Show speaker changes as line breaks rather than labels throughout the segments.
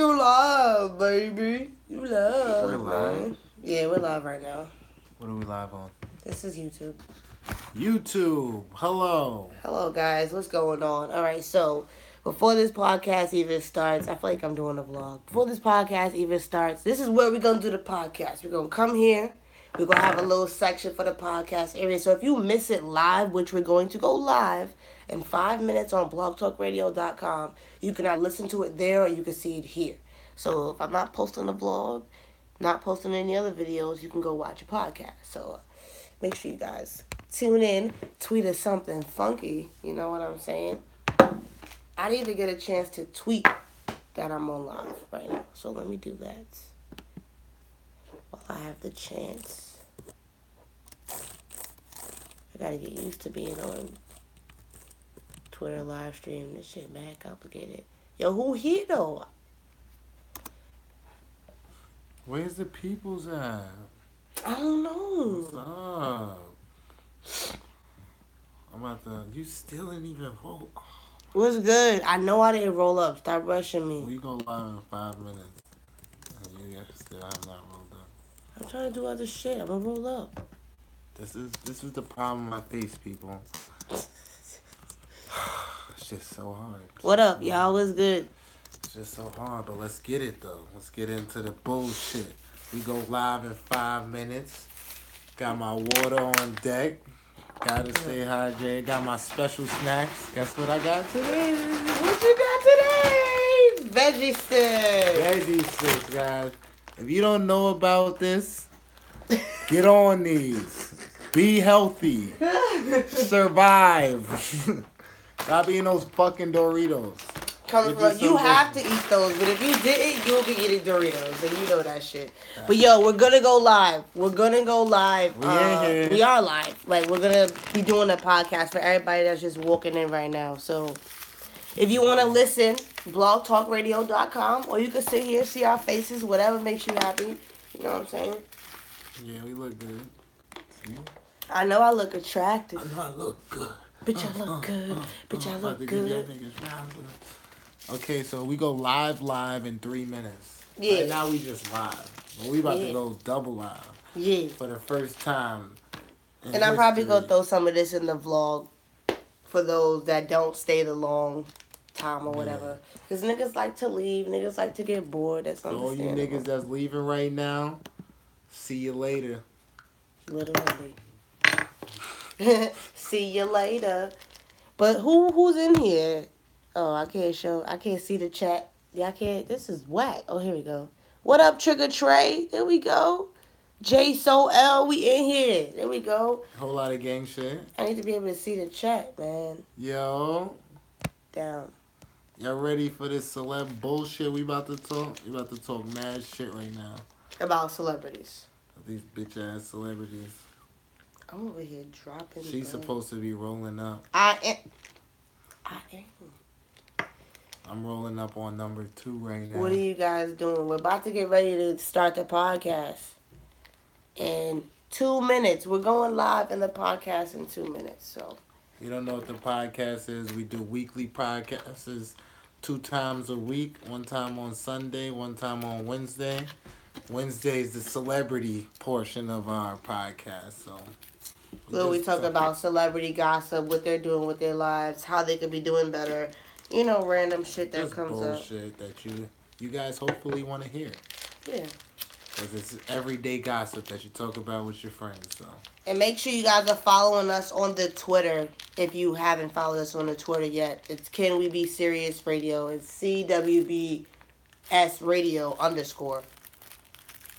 You live, baby. You live.
We're live?
Yeah, we're live right now.
What are we live on?
This is YouTube.
YouTube. Hello.
Hello, guys. What's going on? All right, so before this podcast even starts, I feel like I'm doing a vlog. Before this podcast even starts, this is where we're going to do the podcast. We're going to come here. We're going to have a little section for the podcast area. So if you miss it live, which we're going to go live in 5 minutes on blogtalkradio.com, you can listen to it there or you can see it here. So if I'm not posting a vlog, not posting any other videos, you can go watch a podcast. So make sure you guys tune in, tweet us something funky. You know what I'm saying? I didn't even get a chance to tweet that I'm on live right now. So let me do that while I have the chance. I gotta get used to being on Twitter live stream. This shit mad complicated. Yo, who here though?
Where's the peoples at?
I don't
What's
know.
up? I'm about to. You still didn't even vote.
What's good? I know I didn't roll up. Stop rushing me.
We go live in 5 minutes. And you still have not rolled up.
I'm trying to do other shit. I'm gonna roll up.
This is the problem I face, people. It's just so hard.
What up, y'all? What's good?
It's just so hard, but let's get it though. Let's get into the bullshit. We go live in 5 minutes. Got my water on deck. Gotta stay hydrated. Got my special snacks. Guess what I got today?
What you got today? Veggie sticks.
Veggie sticks, guys. If you don't know about this, get on these. Be healthy. Survive. Stop eating those fucking Doritos.
Coming from you have to eat those, but if you didn't, you'll be eating Doritos, and you know that shit. But yo, we're gonna go live. We're gonna go live.
We in here.
We are live. Like we're gonna be doing a podcast for everybody that's just walking in right now. So if you wanna listen, blogtalkradio.com, or you can sit here, see our faces, whatever makes you happy. You know what I'm saying?
Yeah, we look good. See?
I know I look attractive.
I know I look good.
Bitch, I look good. Bitch, I look good.
Okay, so we go live in 3 minutes.
Yeah.
Right now we just live. But we about to go double live.
Yeah.
For the first time.
And I'm probably going to throw some of this in the vlog for those that don't stay the long time or whatever. Because niggas like to leave. Niggas like to get bored. That's understandable.
All you niggas that's leaving right now, see you later.
Literally. See you later. But who's in here? Oh, I can't see the chat. Yeah, I can't. This is whack. Oh, here we go. What up, Trigger Trey? There we go. J So L, we in here. There we go.
Whole lot of gang shit.
I need to be able to see the chat, man.
Yo.
Down.
Y'all ready for this celeb bullshit we about to talk? We about to talk mad shit right now.
About celebrities.
These bitch ass celebrities.
I'm over here dropping.
She's supposed to be rolling up.
I am.
I'm rolling up on number 2 right now.
What are you guys doing? We're about to get ready to start the podcast. In 2 minutes. We're going live in the podcast in 2 minutes. So.
You don't know what the podcast is? We do weekly podcasts 2 times a week. 1 time on Sunday, 1 time on Wednesday. Wednesday is the celebrity portion of our podcast. So
we talk about celebrity gossip, what they're doing with their lives, how they could be doing better. You know, random shit that comes up.
Bullshit that you guys hopefully want to hear.
Yeah.
Because it's everyday gossip that you talk about with your friends. So.
And make sure you guys are following us on the Twitter if you haven't followed us on the Twitter yet. It's Can We Be Serious Radio. It's CWBS Radio _.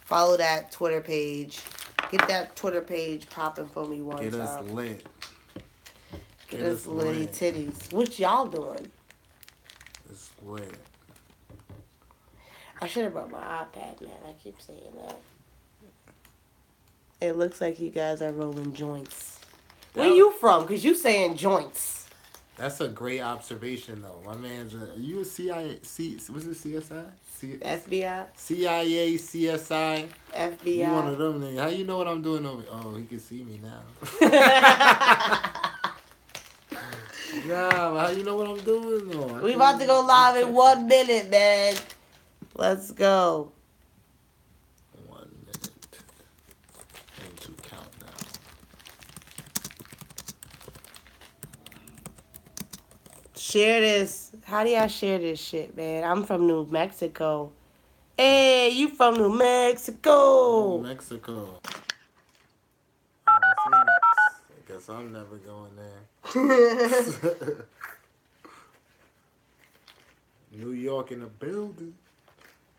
Follow that Twitter page. Get that Twitter page popping for me one time.
Get us lit.
Get us litty titties. What y'all doing?
It's lit.
I should have brought my iPad, man. I keep saying that. It looks like you guys are rolling joints. Where you from? Because you saying joints.
That's a great observation, though. My man's are you a CIA? What's it, CSI?
FBI?
CIA, CSI.
FBI.
You one of them niggas. How you know what I'm doing over? Oh, he can see me now. Nah, how you know what I'm doing though?
We about to go live in 1 minute, man. Let's go.
1 minute into countdown.
Share this. How do y'all share this shit, man? I'm from New Mexico. Hey, you from New
New
Mexico?
Mexico. I guess I'm never going
It's
there. New York in the building.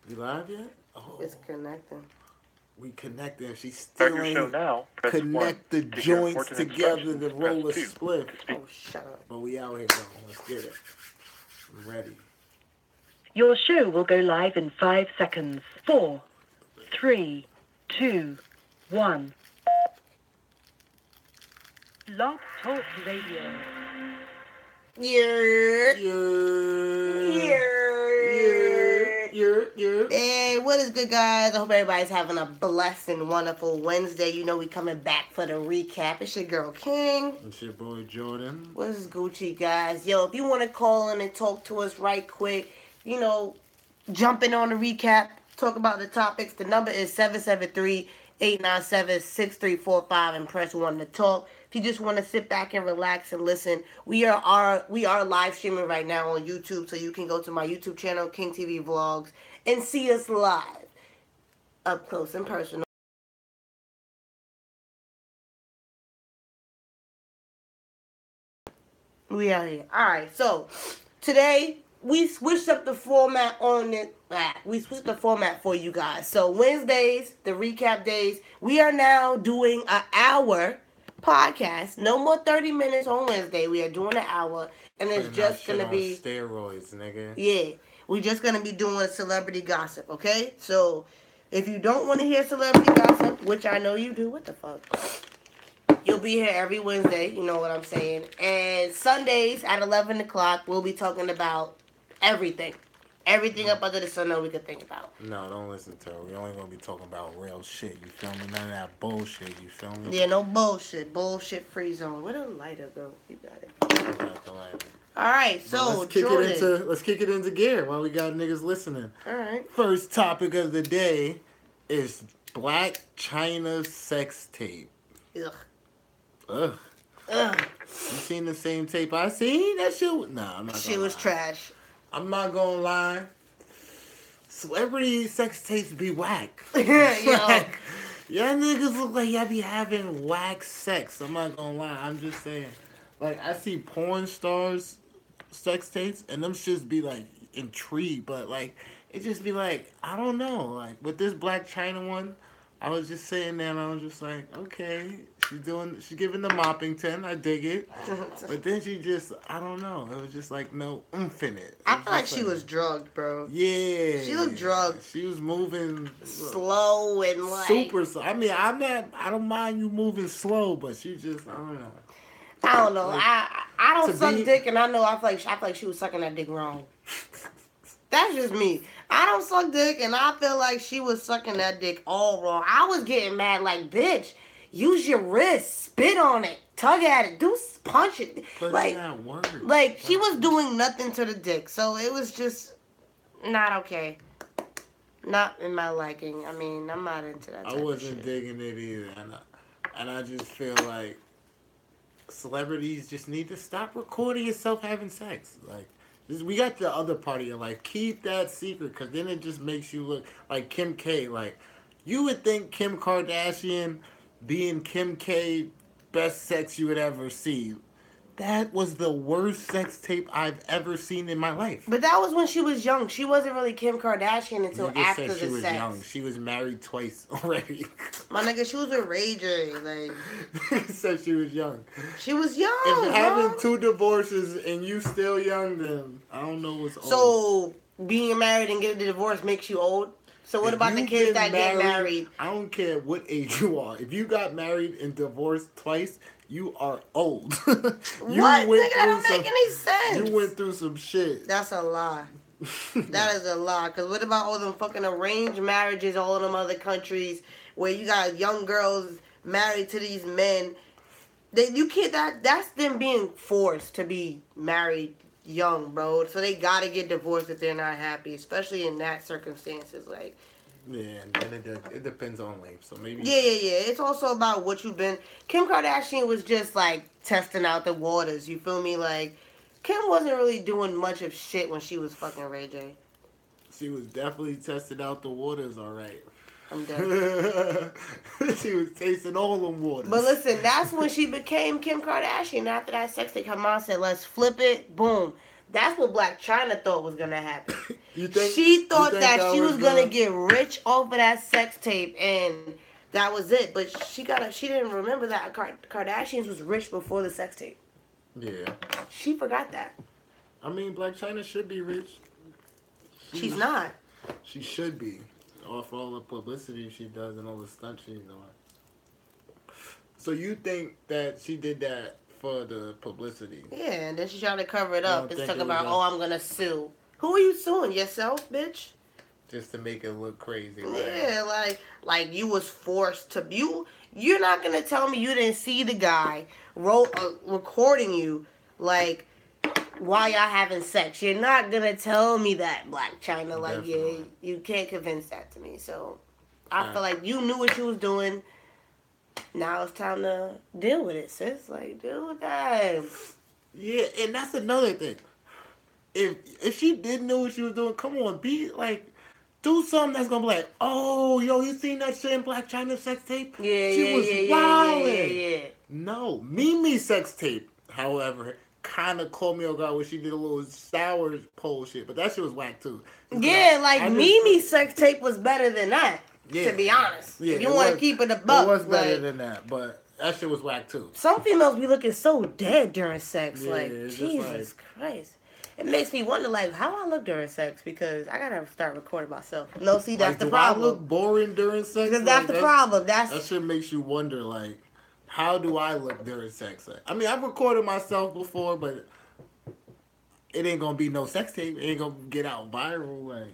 You live yet? Oh,
connecting.
we connecting. She's
Start
still
your show
ain't
now. Press 1.
connect the
To hear
joints
important
together
instructions,
to
press
roll a
2.
spliff.
To speak.
Oh, shut up.
But we out here though. Let's get it. I'm ready.
Your show will go live in 5 seconds. 4, 3, 2, 1. Blog Talk Radio.
Yeah.
Yeah. Yeah.
Hey, what is good, guys? I hope everybody's having a blessed and wonderful Wednesday. You know we coming back for the recap. It's your girl, King.
It's your boy Jordan.
What is Gucci, guys? Yo, if you want to call in and talk to us right quick, you know, jump in on the recap, talk about the topics. The number is 773-897-6345 and press 1 to talk. If you just want to sit back and relax and listen, we are live streaming right now on YouTube, so you can go to my YouTube channel, King TV Vlogs, and see us live, up close and personal. We out here. Alright, so today we switched up the format on it. We switched the format for you guys. So Wednesdays, the recap days, we are now doing an hour podcast. No more 30 minutes on Wednesday. We are doing an hour, and it's
Putting
just
that shit
gonna
on
be
steroids, nigga.
yeah. We're just gonna be doing celebrity gossip, okay? So if you don't want to hear celebrity gossip, which I know you do, what the fuck? You'll be here every Wednesday, you know what I'm saying. And Sundays at 11 o'clock, we'll be talking about everything. Everything up under the sun that we could think about.
No, don't listen to her. We only gonna be talking about real shit. You feel me? None of that bullshit. You feel me?
Yeah, no bullshit. Bullshit free zone. Where the lighter go? You got it. All right, so
let's kick
Jordan.
let's kick it into gear while we got niggas listening.
All right.
First topic of the day is Black China sex tape.
Ugh.
Ugh.
Ugh.
You seen the same tape I seen? That shit. Nah, I'm not.
She was trash.
I'm not gonna lie. Celebrity sex tapes be whack.
Yo.
Like, y'all niggas look like y'all be having whack sex. I'm not gonna lie. I'm just saying. Like, I see porn stars sex tapes, and them shits be like intrigued, but like it just be like I don't know. Like with this Black China one, I was just saying that and I was just like, okay, she's giving the Moppington, I dig it, but then she just I don't know. It was just like no oomph in it.
I feel like she was drugged, bro.
Yeah,
She looked drugged.
She was moving
Slow and like
super slow. I mean, I don't mind you moving slow, but she just I don't know.
I don't know.
Like,
I don't suck
be-
dick, and I know I feel like she was sucking that dick wrong. That's just me. I don't suck dick, and I feel like she was sucking that dick all wrong. I was getting mad, like, bitch, use your wrist, spit on it, tug at it, punch it.
But
like,
that word.
like she was doing nothing to the dick, so it was just not okay. Not in my liking. I mean, I'm not into that.
I wasn't digging it either, and I just feel like celebrities just need to stop recording yourself having sex. Like, we got the other part of your life. Keep that secret, because then it just makes you look like Kim K. Like, you would think Kim Kardashian being Kim K, best sex you would ever see. That was the worst sex tape I've ever seen in my life.
But that was when she was young. She wasn't really Kim Kardashian until
Nigga
after
said
the
she was
sex.
young. She was married twice already.
My nigga, she was with Ray J. Like,
Nigga said she was young.
she was young.
If having
bro.
2 divorces and you still young, then I don't know what's old.
So being married and getting a divorce makes you old. So what
If
about the
you
kids that get married?
I don't care what age you are. If you got married and divorced twice, you are old.
What? Nigga, that don't make any sense.
You went through some shit.
That's a lie. That is a lie. Because what about all them fucking arranged marriages, all of them other countries where you got young girls married to these men? You can't. That's them being forced to be married young, bro. So they gotta get divorced if they're not happy, especially in that circumstances. Like,
Yeah, and then it depends on length. So maybe.
yeah. It's also about what you've been. Kim Kardashian was just like testing out the waters. You feel me? Like, Kim wasn't really doing much of shit when she was fucking Ray J.
She was definitely testing out the waters, all right.
I'm done.
She was tasting all them waters.
But listen, that's when she became Kim Kardashian. After that sex tape, her mom said, "Let's flip it." Boom. That's what Black China thought was gonna happen. She thought that she was gonna get rich off of that sex tape, and that was it. But she didn't remember that Kardashians was rich before the sex tape.
Yeah.
She forgot that.
I mean, Black China should be rich.
She's not.
She should be. Off all the publicity she does and all the stunts she's doing. So you think that she did that for the publicity?
Yeah, and then she tried to cover it up.
don't
It's
think
talking
it was
about,
a-
oh, I'm gonna sue. Who are you suing? Yourself, bitch?
Just to make it look crazy. Right?
Yeah, like you was forced to. You're not gonna tell me you didn't see the guy recording you like while y'all having sex. You're not gonna tell me that, Black China. Like,
Definitely.
you can't convince that to me. So I feel like you knew what you was doing. Now it's time to deal with it, sis. Like, deal with that.
Yeah, and that's another thing. If she did know what she was doing, come on, be like, do something that's gonna be like, oh, yo, you seen that shit in Black China sex tape? She was wildin'.
Yeah.
No, Mimi sex tape, however, kind of caught me off guard when she did a little sour pole shit, but that shit was whack too.
Yeah, like Mimi's sex tape was better than that.
Yeah.
To be honest,
Yeah,
if you want to keep it a buck,
it was better
like,
than that, but that shit was whack too.
some females be looking so dead during sex.
Yeah,
like,
it's just
Jesus Christ. It makes me wonder, like, how I look during sex, because I gotta start recording myself. No, see, that's
Like,
the
do I
problem.
look boring during sex?
Because that's the problem.
That shit makes you wonder, like, how do I look during sex? I mean, I've recorded myself before, but it ain't gonna be no sex tape. It ain't gonna get out viral. Like,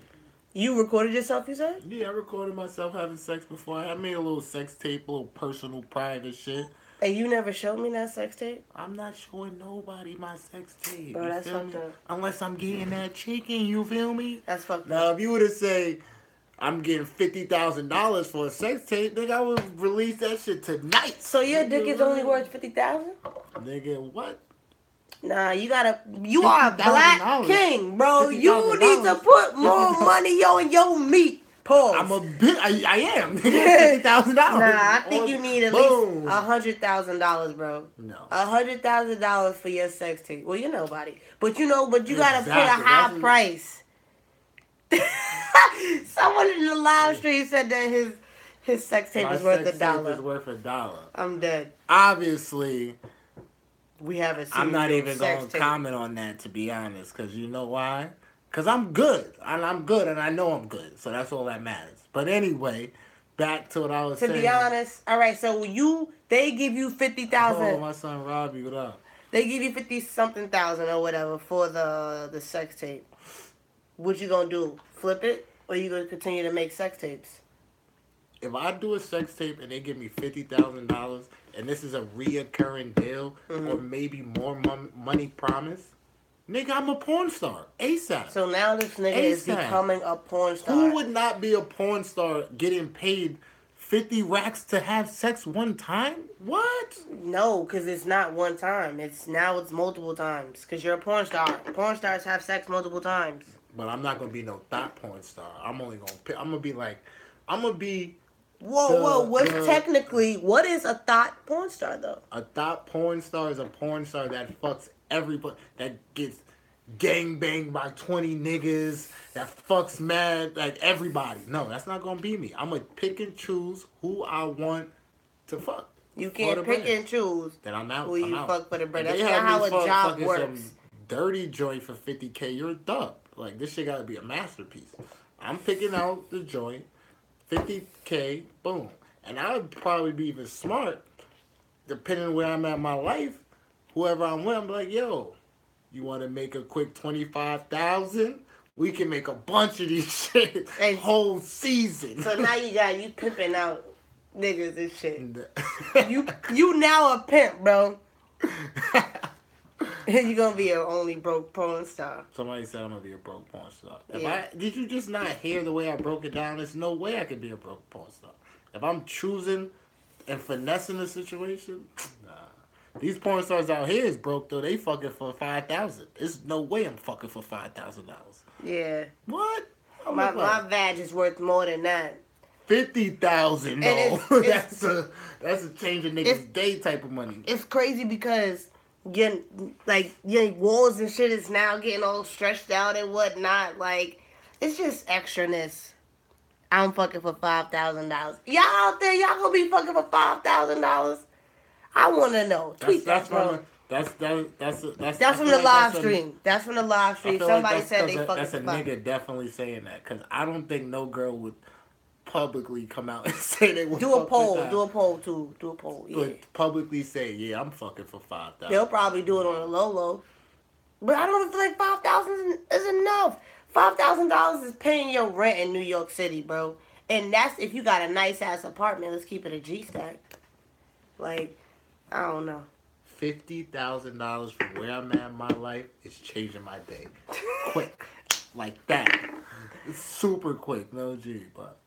You recorded yourself, you said?
yeah, I recorded myself having sex before. I made a little sex tape, a little personal, private shit.
And you never showed me that sex tape?
I'm not showing nobody my sex tape.
Bro,
you
that's
feel
fucked
me?
up.
Unless I'm getting that chicken, you feel me?
That's fucked
Now,
up.
if you were to say, I'm getting $50,000 for a sex tape, nigga, I would release that shit tonight.
So your dick is only worth $50,000?
Nigga, what?
Nah, you are a black
$50,000.
king, bro. You
$50,000.
need to put more money on your meat. Pause.
I'm a bit. I am. $50,000.
Nah, I think you need at
Boom.
least $100,000, bro.
No.
$100,000 for your sex tape. Well, you nobody, but you gotta put a
Exactly.
high
That's-
price. Someone in the live stream said that his sex tape
My
is worth
sex tape is
$1.
worth $1.
I'm dead.
Obviously,
We haven't seen.
I'm not
your
even
sex
going to
tape.
comment on that, to be honest, because you know why? Because I'm good. And I'm good, and I know I'm good. So that's all that matters. But anyway, back to what I was
To
saying.
be honest, all right. So they give you
Oh,
$50,000.
my son Robbie, what up?
They give you 50-something thousand or whatever for the sex tape. What you gonna do? Flip it, or you gonna continue to make sex tapes?
If I do a sex tape and they give me $50,000 and this is a reoccurring deal or maybe more money promised, nigga, I'm a porn star ASAP.
So now this nigga is
ASAP.
becoming a porn star.
Who would not be a porn star getting paid 50 racks to have sex one time? What?
No, because it's not one time. It's multiple times. Because you're a porn star. Porn stars have sex multiple times.
But I'm not gonna be no thought porn star. I'm only gonna. I'm gonna be
Whoa. What is a thought porn star though?
a thought porn star. Is a porn star that fucks everybody. That gets gang banged by 20 niggas. That fucks mad like everybody. No, that's not gonna be me. I'm gonna pick and choose who I want to fuck.
You
for
can't
the
pick
bread.
and choose
Then I'm out.
who
I'm
you
out.
fuck for the bread.
If
That's
they
not
have
how
me
a
fuck
job
fucking
works.
some dirty joint for 50K, you're a dub. Like, this shit gotta be a masterpiece. I'm picking out the joint, 50K, boom. And I would probably be even smart, depending on where I'm at in my life, whoever I'm with, I'm like, yo, you want to make a quick 25,000? We can make a bunch of these shit
Hey,
whole season.
So now you pimping out niggas and shit. You now a pimp, bro. You're gonna be an only broke porn star.
Somebody said I'm gonna be a broke porn star.
Yeah.
Did you just not hear the way I broke it down? There's no way I could be a broke porn star. If I'm choosing and finessing the situation, nah. These porn stars out here is broke though. They fucking for 5,000. There's no way I'm fucking for $5,000.
Yeah.
What?
My badge is worth more than that.
50,000 though. That's a change of niggas' day type of money.
It's crazy because your walls and shit is now getting all stretched out and whatnot. Like, it's just extraness. I'm fucking for $5,000. Y'all out there, y'all gonna be fucking for $5,000? I wanna know. Tweet that, bro.
That's from
the live stream. That's from the live stream. Somebody said they fucking.
That's a nigga definitely saying that because I don't think no girl would publicly come out and say they would.
Do a poll. Do a poll too. Do a poll. Yeah.
But publicly say, yeah, I'm fucking for 5,000.
They'll probably do it on a low. But I don't feel like 5,000 is enough. $5,000 is paying your rent in New York City, bro. And that's if you got a nice ass apartment. Let's keep it a G stack. Like, I don't know.
$50,000 from where I'm at in my life is changing my day. Quick. Like that. It's super quick. No G, but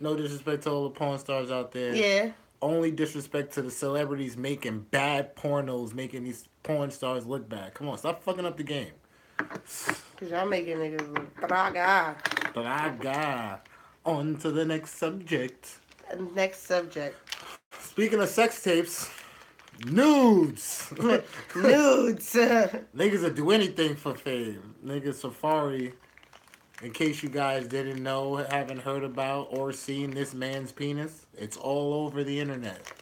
no disrespect to all the porn stars out there.
Yeah.
Only disrespect to the celebrities making bad pornos, making these porn stars look bad. Come on, stop fucking up the game.
Cause y'all making niggas look braga.
On to the next subject.
Next subject.
Speaking of sex tapes, nudes.
Nudes.
Niggas will do anything for fame. Niggas Safaree, in case you guys didn't know, haven't heard about, or seen this man's penis, it's all over the internet.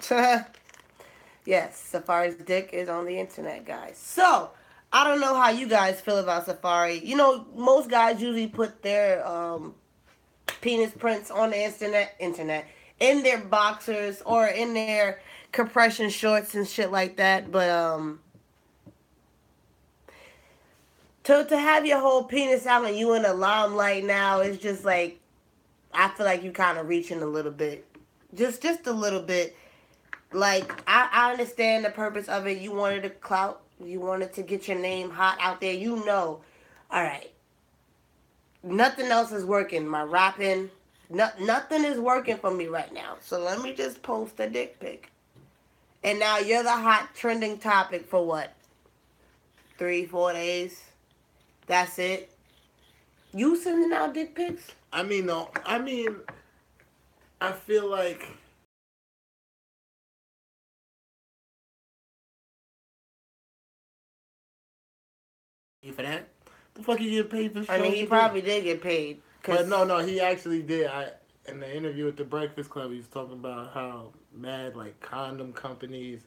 Yes, Safaree's dick is on the internet, guys. So, I don't know how you guys feel about Safaree. You know, most guys usually put their penis prints on the internet, in their boxers or in their compression shorts and shit like that. But to have your whole penis out and you in the limelight now is just like, I feel like you kind of reaching a little bit, just a little bit. Like, I understand the purpose of it. You wanted to clout. You wanted to get your name hot out there. You know, all right. Nothing else is working. My rapping, nothing is working for me right now. So let me just post a dick pic. And now you're the hot trending topic for what? 3-4 days? That's it? You sending out dick pics?
I feel like for that? The fuck you get paid for?
I mean, he probably did get paid.
But no, he actually did. In the interview with the Breakfast Club, he was talking about how mad like condom companies,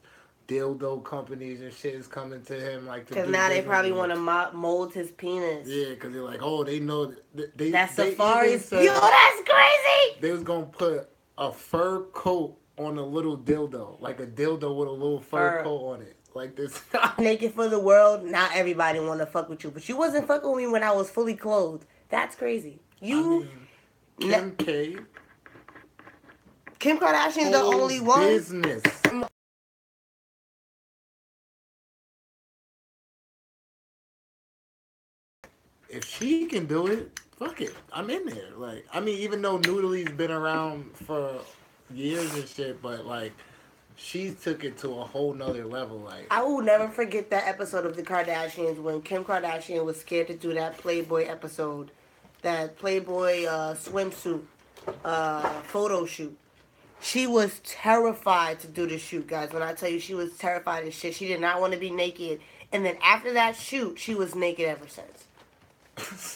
dildo companies, and shit is coming to him like.
Because now they probably want to mold his penis.
Yeah, because they're like, oh, they know
that's Safaree's. Yo, that's crazy.
They was gonna put a fur coat on a little dildo, like a dildo with a little fur coat on it. Like this.
Naked for the world. Not everybody want to fuck with you. But you wasn't fucking with me when I was fully clothed. That's crazy. Kim Kardashian's the only one.
Business. If she can do it, fuck it. I'm in there. Like, I mean, even though Noodley's been around for years and shit, but like, she took it to a whole nother level. Like,
I will never forget that episode of the Kardashians when Kim Kardashian was scared to do that Playboy episode, that Playboy swimsuit photo shoot. She was terrified to do the shoot, guys. When I tell you she was terrified as shit, she did not want to be naked. And then after that shoot, she was naked ever since.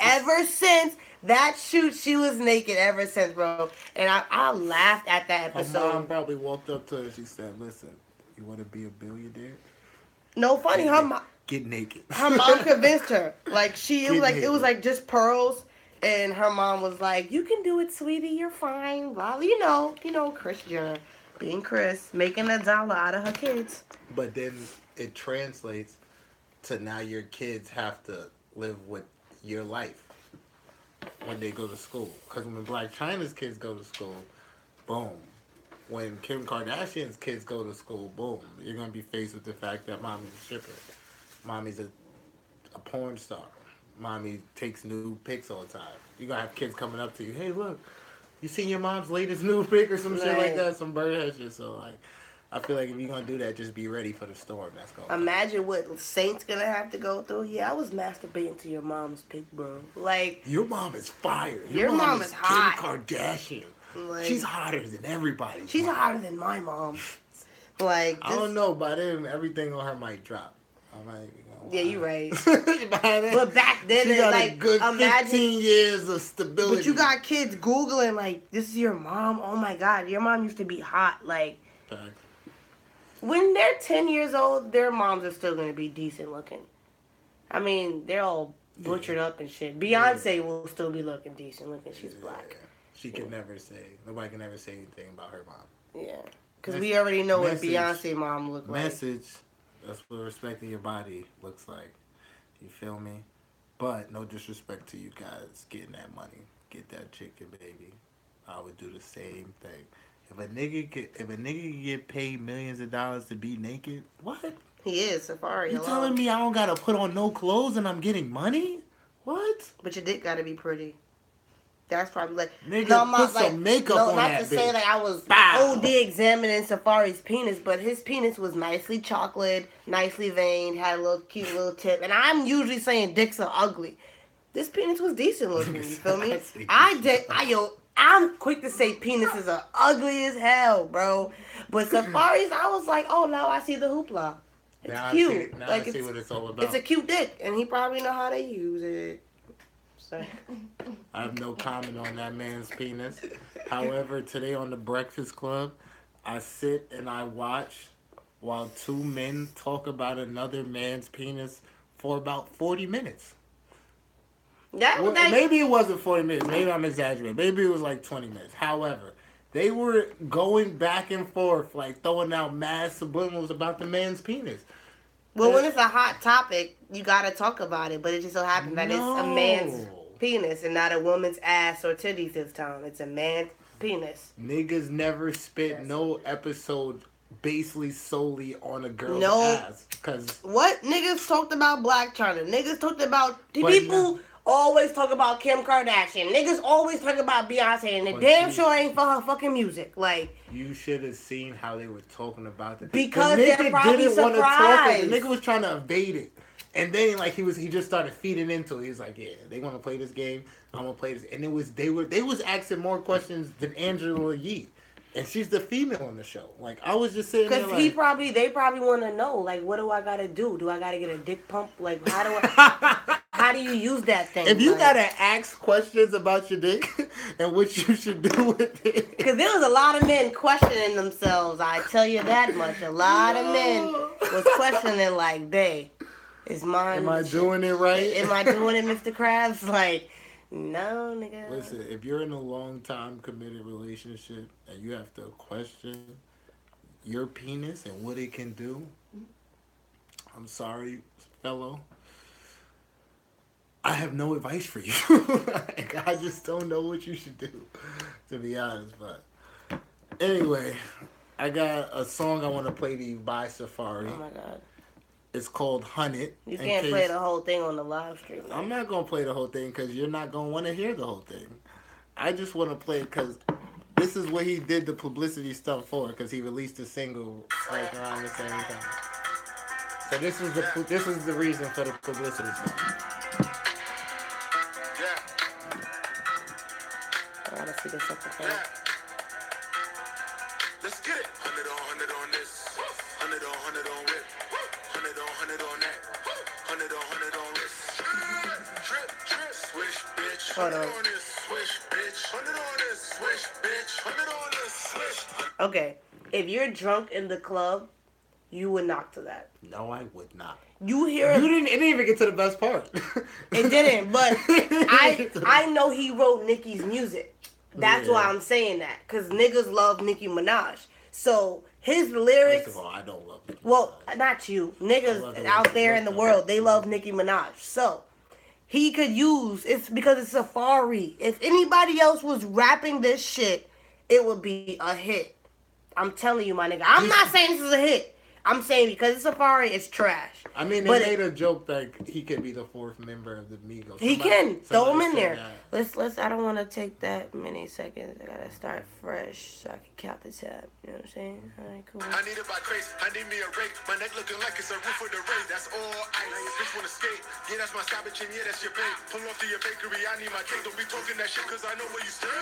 Ever since that shoot, she was naked ever since, bro. And I laughed at that episode.
Her mom probably walked up to her and she said, listen, you want to be a billionaire?
No, funny, her mom...
Get naked.
Her mom convinced her. Like, it was like just pearls. And her mom was like, you can do it, sweetie. You're fine. Blah, you know, Kris Jenner. Being Chris, making $1 out of her kids.
But then it translates to now your kids have to live with your life when they go to school. Because when Black China's kids go to school, boom. When Kim Kardashian's kids go to school, boom. You're going to be faced with the fact that mommy's a stripper. Mommy's a porn star. Mommy takes new pics all the time. You gonna have kids coming up to you. Hey, look, you seen your mom's latest new pic or some shit like
Right.
that? Some birdhead shit. So like, I feel like if you're gonna do that, just be ready for the storm that's going.
Imagine what Saint's gonna have to go through. Yeah, I was masturbating to your mom's pic, bro. Like,
Your mom is fire.
Your mom is hot.
Kim Kardashian.
Like,
She's hotter than everybody.
she's hotter than my mom. Like,
I don't know, by then everything on her might drop. I'm like,
Yeah, you're right.
By then,
But back then,
she
it's
got
like,
a good
imagine.
15 years of stability.
But you got kids Googling, like, this is your mom? Oh my God, your mom used to be hot. Like, when they're 10 years old, their moms are still going to be decent looking. I mean, they're all butchered up and shit. Beyonce will still be looking decent looking. She's black.
She can never say, nobody can ever say anything about her mom.
Yeah. Because we already know what
Message.
Beyonce mom looked like.
Message, that's what respecting your body looks like. You feel me? But no disrespect to you guys getting that money. Get that chicken, baby. I would do the same thing. If a nigga could get paid millions of dollars to be naked, what?
He is, Safaree.
You telling me I don't gotta put on no clothes and I'm getting money? What?
But your dick gotta be pretty. That's probably like...
Nigga,
no, I'm
put
not,
some
like,
makeup
no,
on
not
that
to say
bitch.
like I was
Bow.
OD examining Safaree's penis, but his penis was nicely chocolate, nicely veined, had a little cute little tip. And I'm usually saying dicks are ugly. This penis was decent looking, you feel me? I'm quick to say penises are ugly as hell, bro. But Safaree's, I was like, oh, now I see the hoopla. It's
Now
cute.
I see what it's all about.
It's a cute dick, and he probably know how to use it. So.
I have no comment on that man's penis. However, today on the Breakfast Club, I sit and I watch while two men talk about another man's penis for about 40 minutes. Well, maybe it wasn't 40 minutes. Maybe I'm exaggerating. Maybe it was like 20 minutes. However, they were going back and forth, like throwing out mad subliminals about the man's penis.
Well, when it's a hot topic, you gotta talk about it. But it just so happens that it's a man's penis and not a woman's ass or titties this time. It's a man's penis.
Niggas never spent no episode basically solely on a girl's ass. Cause
what? Niggas talked about Black China. Niggas talked about... People always talk about Kim Kardashian. Niggas always talk about Beyonce, and the damn sure ain't for her fucking music. Like,
you should have seen how they were talking about it.
Because they're probably surprised.
The nigga was trying to evade it. And then like he just started feeding into it. He was like, yeah, they want to play this game. I'm gonna play this. And they was asking more questions than Angela Yee. And she's the female on the show. Like, I was just sitting there like...
Because they probably want to know, like, what do I got to do? Do I got to get a dick pump? Like, how do you use that thing?
If you got to ask questions about your dick and what you should do with it...
Because there was a lot of men questioning themselves. I tell you that much. A lot of men was questioning, like, is mine...
Am I doing it right?
Am I doing it, Mr. Krabs? Like... No, nigga.
Listen, if you're in a long-time committed relationship and you have to question your penis and what it can do, I'm sorry, fellow. I have no advice for you. Like, I just don't know what you should do, to be honest. But anyway, I got a song I want to play to you by Safaree.
Oh, my God.
It's called Hunt It.
You can't play the whole thing on the live stream.
I'm not going to play the whole thing because you're not going to want to hear the whole thing. I just want to play it because this is what he did the publicity stuff for, because he released a single like around the same time. So this was the reason for the publicity stuff.
I want to see this up the
Let's get it. 100 on this. 100 on whip. 100 on that. 100 on wrist. Trip, swish, bitch. 100 on this, swish, bitch. 100 on this, swish, bitch. 100 on this, swish.
Okay, if you're drunk in the club, you would knock to that.
No, I would not.
You hear
it didn't even get to the best part.
It didn't, but I know he wrote Nicki's music. That's why I'm saying that, because niggas love Nicki Minaj. So his lyrics...
First of all, I don't love Nicki Minaj.
Well, not you. Niggas out there in the world, they love Nicki Minaj. So he could use... It's because it's Safaree. If anybody else was rapping this shit, it would be a hit. I'm telling you, my nigga. I'm not saying this is a hit. I'm saying because it's Safaree, it's trash.
I mean, they
But
made a joke that he could be the fourth member of the Migos.
he can throw him in
said
there.
that.
Let's. I don't want to take that many seconds. I gotta start fresh so I can count the tab. You know what I'm saying? All right, cool.
I need it by grace. I need me a rake. My neck looking like it's a roof for the race. That's all I know. Your bitch wanna skate. Yeah, that's my savage and yeah, that's your bait. Pull off to your bakery. I need my cake. Don't be talking that shit cause I know where you stay.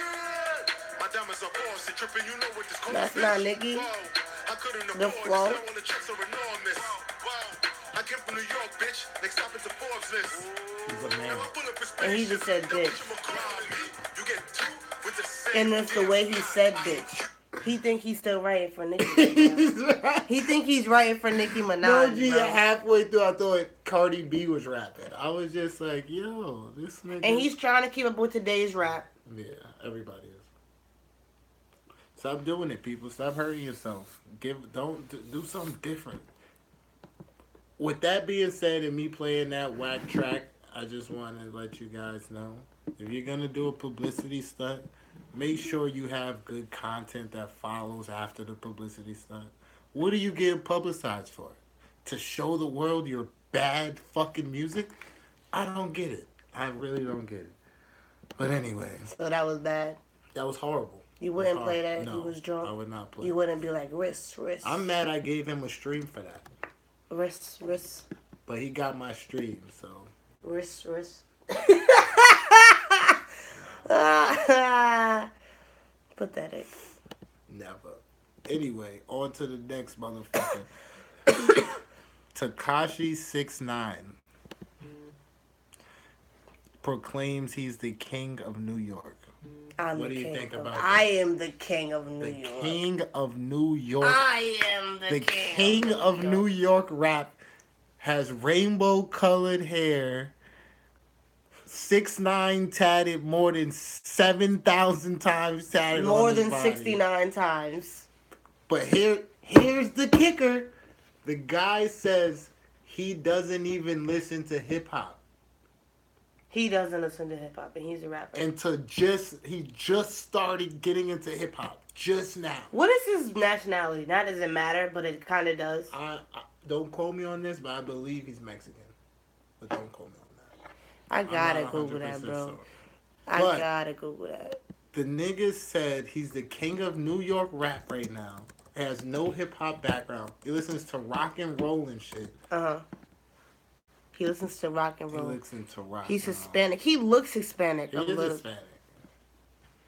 My diamonds are boss. And tripping, you know what this called.
That's not Nicki.
I couldn't
The flow.
All the checks are enormous. I came from New York, bitch. Next stop is the Forbes list.
He's a man.
And he just said bitch.
You get two with the
And it's the way he said bitch. He think he's still writing for Nicki. He think he's writing for Nicki
No,
Minaj.
G,
bro.
halfway through, I thought Cardi B was rapping. I was just like, yo, this nigga.
And he's trying to keep up with today's rap.
Yeah, everybody is. Stop doing it, people. Stop hurting yourself. Do something different. With that being said, and me playing that whack track, I just want to let you guys know, if you're gonna do a publicity stunt, make sure you have good content that follows after the publicity stunt. What are you getting publicized for? To show the world your bad fucking music? I don't get it. I really don't get it. But anyway,
So that was bad.
that was horrible.
You wouldn't play that if
No,
he was drunk.
I would not play.
You wouldn't be like, wrist.
I'm mad I gave him a stream for that.
Wrist.
But he got my stream, so.
Wrist. Pathetic.
Never. Anyway, on to the next motherfucker. Tekashi 6ix9ine proclaims he's the king of New York. What do you think about that?
I am the king of New
The
York.
king of New York.
I am
The king of New York rap has rainbow colored hair. 6ix9ine tatted more than 7,000 times tatted
More
on his
than
body.
69 times.
But here's the kicker. The guy says he doesn't even listen to hip hop.
He doesn't listen to hip hop, and he's a rapper.
And he just started getting into hip hop just now.
What is his nationality? That doesn't matter, but it kind of does.
I don't quote me on this, but I believe he's Mexican. But don't quote me on that.
I gotta
I'm not
Google that,
100%
bro.
sure.
I
But-
gotta Google that.
The nigga said he's the king of New York rap right now. Has no hip hop background. He listens to rock and roll and shit.
He listens to rock and
He
roll.
listens to rock.
He's
and roll.
Hispanic. He looks Hispanic.
He
a
is
little.
Hispanic.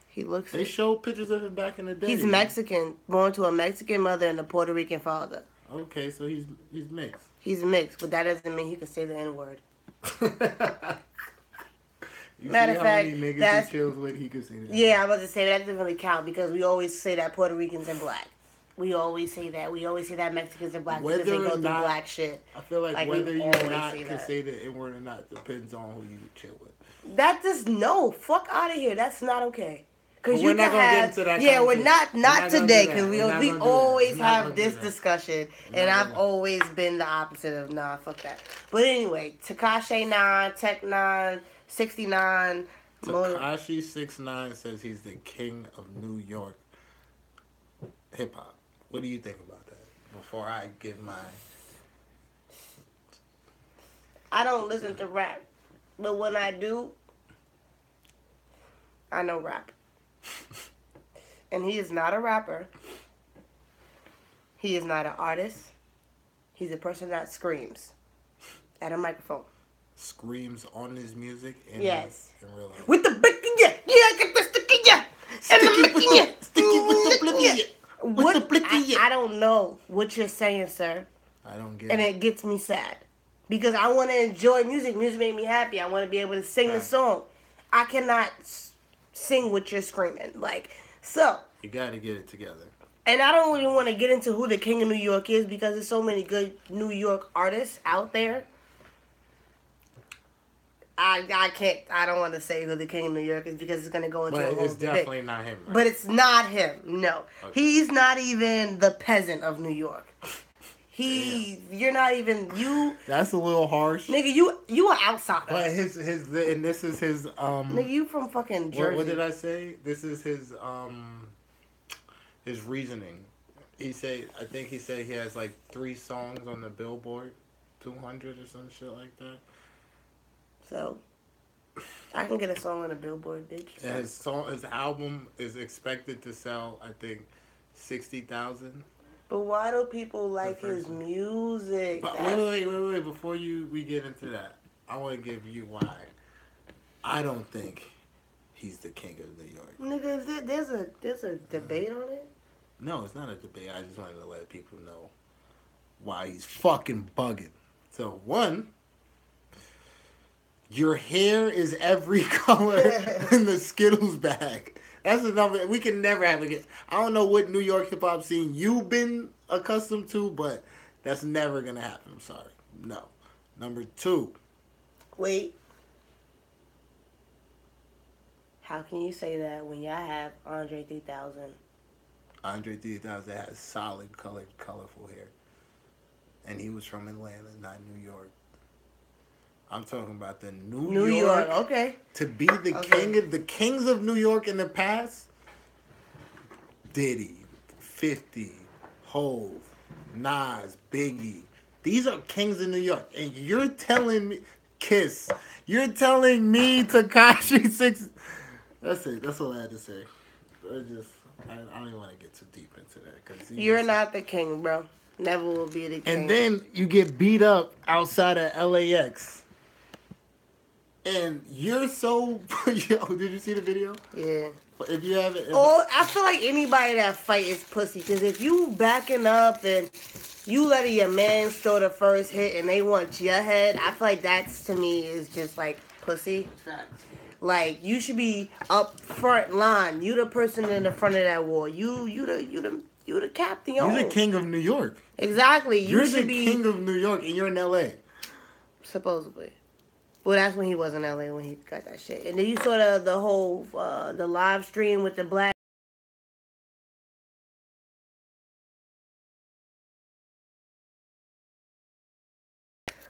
He looks.
They showed pictures of him back in the day.
He's Mexican, born to a Mexican mother and a Puerto Rican father.
Okay, so he's mixed.
He's mixed, but that doesn't mean he can say the N word.
You
Matter
see
of
how
fact,
many niggas
that's-
he chills with, he could say that.
Yeah, I was about to say that doesn't really count because we always say that Puerto Ricans and black. We always say that. We always say that Mexicans and black because
Whether
they go
or
through
not-
black shit.
I feel like
Like, we
whether you
always
or not
say
can
that.
say the N word or not depends on who you chill with.
That just no. Fuck out of here. That's not okay.
But
Because
we're
you
not
can
gonna get
have.
into that
Yeah, we're
conversation.
not
We're not gonna
today
do that.
because
We're not
we
gonna do that.
always
We're not
have
gonna do
this
that.
discussion,
We're
and
not
I've
gonna-
always been the opposite of nah. Fuck that. But anyway, Tekashi 9, Tech 9, 69.
Tekashi 6ix9ine says he's the king of New York hip hop. What do you think about that? Before I give my
I don't listen to rap, but when I do, I know rap. And he is not a rapper. He is not an artist. He's a person that screams at a microphone.
screams on his music in,
Yes.
in real life.
With the bacon, yeah, I got the sticky, yeah, and the bacon, yeah,
Sticky with the blicky, yeah.
What?
the blicky, yeah.
I don't know what you're saying, sir,
I don't get
and
it.
it gets me sad because I want to enjoy music. Music make me happy. I want to be able to sing the
Right.
song. I cannot sing what you're screaming, like so.
You got to get it together.
And I don't even want to get into who the king of New York is because there's so many good New York artists out there. I can't. I don't want to say who the king of New York is because it's gonna go into a
But
whole
it's
debate.
definitely not him. Right?
But it's not him. No,
Okay.
he's not even the peasant of New York. You're not even you,
That's a little harsh.
nigga. You an outsider.
But and this is his
Nigga, you from fucking Jersey.
what did I say? This is his reasoning. I think he said he has like 3 songs on the Billboard 200 or some shit like that.
So I can get a song on a Billboard, bitch.
And his album is expected to sell, I think, 60,000.
But why do people
The
like his
first one.
music?
But wait. Before we get into that, I want to give you why I don't think he's the king of New York.
Nigga, there's a debate on it.
No, it's not a debate. I just wanted to let people know why he's fucking bugging. So one, your hair is every color in the Skittles bag. That's the number. We can never have it. I don't know what New York hip hop scene you've been accustomed to, but that's never gonna happen. I'm sorry. No. Number two,
Wait, how can you say that when y'all have Andre 3000?
Andre 3000 has solid colored, colorful hair, and he was from Atlanta, not New York. I'm talking about the New York.
Okay.
To be the kings of New York in the past. Diddy, 50, Hove, Nas, Biggie. These are kings of New York, and you're telling me, Kiss. You're telling me Takashi 6. That's it. That's all I had to say. I don't even want to get too deep into that because
You're not the king, bro. Never will be the king.
And then you get beat up outside of LAX. And you're so. Yo, did you see the video?
Yeah.
If you haven't.
Oh, I feel like anybody that fight is pussy. Because if you backing up and you letting your man throw the first hit and they want your head, I feel like that's, to me, is just like pussy. Like, you should be up front line. You the person in the front of that war. You the captain.
You're the king of New York.
Exactly.
You're the king of New York, and you're in LA.
Supposedly. Well, that's when he was in LA when he got that shit. And then you saw the whole the live stream with the black.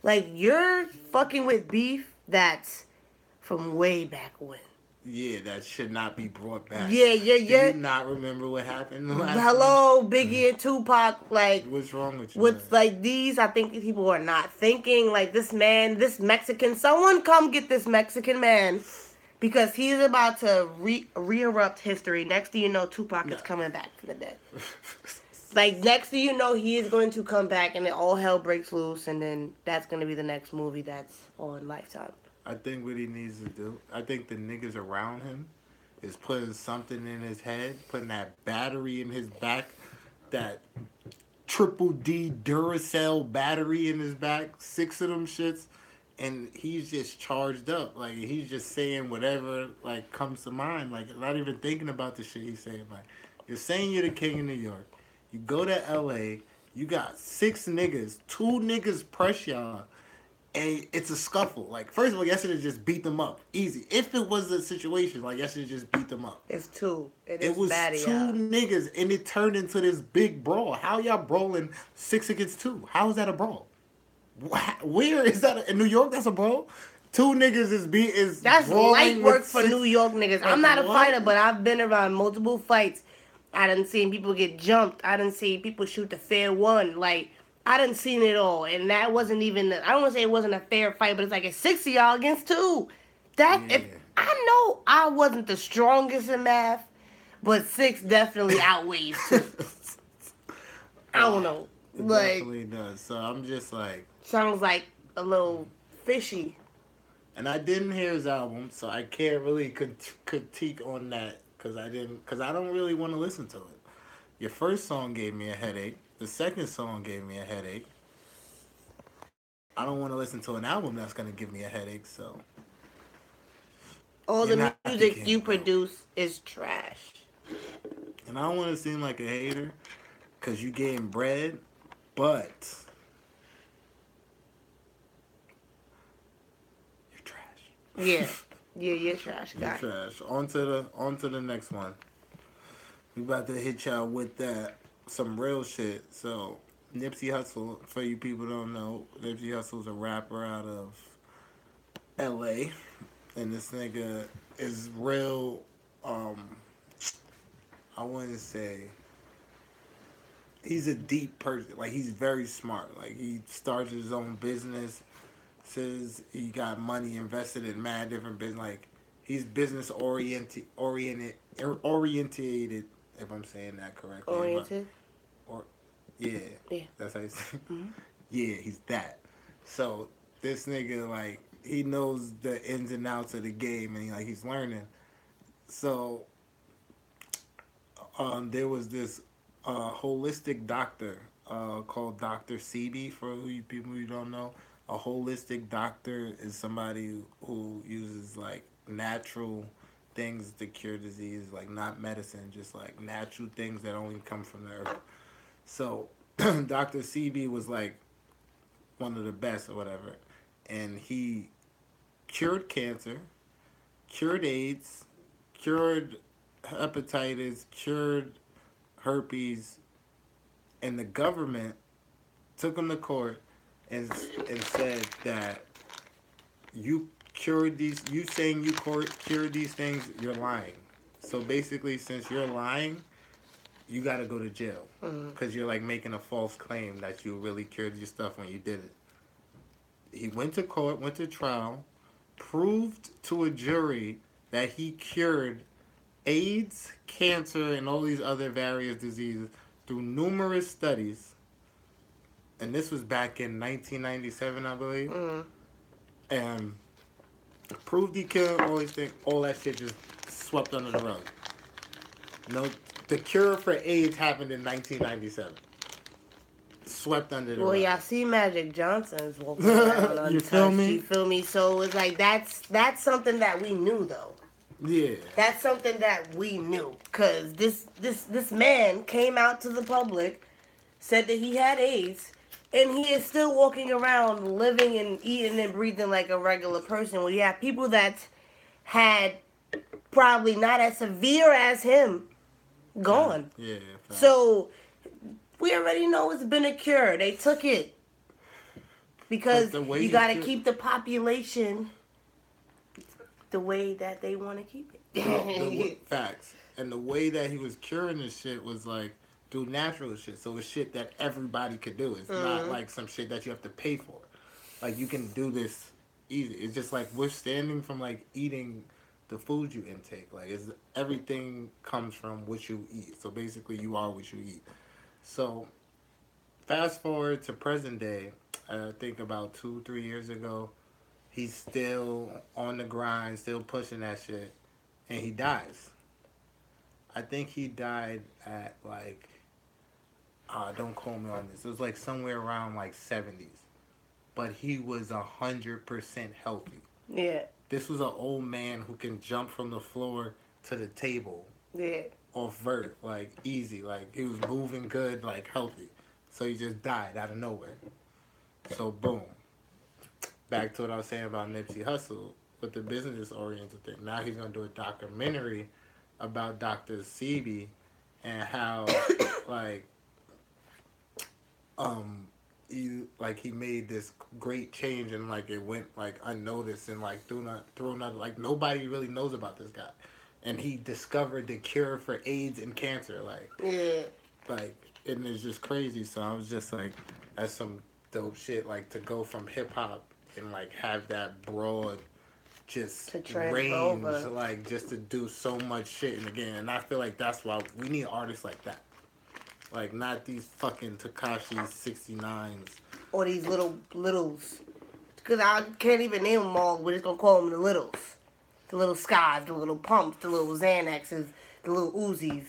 Like, you're fucking with beef that's from way back when.
Yeah, that should not be brought back.
Yeah.
Do you not remember what happened?
Hello, Biggie and Tupac. Like,
what's wrong with you?
with like these, I think these people are not thinking. Like, this man, this Mexican, someone come get this Mexican man. Because he's about to re-erupt history. Next thing you know, Tupac is coming back from the dead. Like, next thing you know, he is going to come back and then all hell breaks loose. And then that's going to be the next movie that's on Lifetime.
I think what he needs to do, I think the niggas around him is putting something in his head, putting that battery in his back, that triple D Duracell battery in his back, 6 of them shits, and he's just charged up. Like, he's just saying whatever, like, comes to mind. Like, not even thinking about the shit he's saying. Like, you're saying you're the king of New York. You go to LA, you got 6 niggas, 2 niggas press y'all, and it's a scuffle. Like, first of all, y'all should have just beat them up. Easy. If it was a situation, like, y'all should have just beat them up.
It's 2.
It was 2 niggas, and it turned into this big brawl. How y'all brawling 6 against 2? How is that a brawl? Where is that? In New York, that's a brawl? 2 niggas is
that's light work for
6.
New York niggas. I'm not a fighter, but I've been around multiple fights. I done seen people get jumped. I done seen people shoot the fair one. Like, I done seen it all. And that wasn't even, I don't want to say it wasn't a fair fight, but it's like it's 6 of y'all against 2. That,
Yeah.
if, I know I wasn't the strongest in math, but 6 definitely outweighs 2. I don't know.
It
Like,
definitely does. So I'm just like,
sounds like a little fishy.
and I didn't hear his album, so I can't really critique on that because I don't really want to listen to it. Your first song gave me a headache. The second song gave me a headache. I don't want to listen to an album that's gonna give me a headache. So
All
You're
the
not the
music
king,
you
bro.
produce is trash.
And I don't want to seem like a hater because you getting bread, but you're trash.
Yeah. Yeah, you're trash
You're
guy.
trash. On to the next one. We about to hit y'all with some real shit. So Nipsey Hussle, for you people who don't know, Nipsey Hussle's a rapper out of LA. And this nigga is real, I wouldn't say he's a deep person. Like he's very smart. Like he started his own business. Says he got money invested in mad different business. Like he's business orientated. If I'm saying that correctly.
Oriented.
Or yeah,
Yeah.
that's how you say.
Mm-hmm.
Yeah, he's that. So this nigga like he knows the ins and outs of the game, and he's learning. So there was this holistic doctor called Doctor CB for people who don't know. A holistic doctor is somebody who uses like natural things to cure disease, like not medicine, just like natural things that only come from the earth. So Doctor CB was like one of the best or whatever, and he cured cancer, cured AIDS, cured hepatitis, cured herpes, and the government took him to court and said that you saying you cured these things, you're lying. So basically, since you're lying, you got to go to jail because you're like making a false claim that you really cured your stuff when you did it. He went to court, went to trial, proved to a jury that he cured AIDS, cancer, and all these other various diseases through numerous studies. And this was back in 1997, I believe. And proved he killed all these things. All that shit just swept under the rug. No, the cure for AIDS happened in 1997. Swept under the
Well,
rug.
y'all see Magic Johnson's walking around untouched.
You feel me?
You feel me? So it's like that's something that we knew though.
Yeah.
That's something that we knew because this man came out to the public, said that he had AIDS, and he is still walking around living and eating and breathing like a regular person. Well, you have people that had probably not as severe as him gone.
Yeah.
So we already know it's been a cure. They took it because you got to keep the population the way that they want to keep it.
Facts. And the way that he was curing this shit was like through natural shit. So it's shit that everybody could do. It's not like some shit that you have to pay for. Like you can do this easy. It's just like withstanding from like eating the food you intake. Like it's everything comes from what you eat. So basically you are what you eat. So fast forward to present day, I think about 2-3 years ago, he's still on the grind, still pushing that shit, and he dies. I think he died at like, don't quote me on this. It was like somewhere around like 70s, but he was 100% healthy.
Yeah.
This was an old man who can jump from the floor to the table.
Yeah.
Off vert, like easy, like he was moving good, like healthy. So he just died out of nowhere. So boom. Back to what I was saying about Nipsey Hussle with the business oriented thing. Now he's gonna do a documentary about Dr. Sebi and how like he made this great change and like it went like unnoticed and like through not like nobody really knows about this guy. And he discovered the cure for AIDS and cancer, like and it's just crazy. So I was just like, that's some dope shit. Like to go from hip hop and like have that broad, just range, like just to do so much shit. And again, and I feel like that's why we need artists like that, like not these fucking Tekashi 69s
or these littles, because I can't even name them all. We're just gonna call them the littles. The little Skies, the little Pumps, the little Xanaxes, the little Uzis,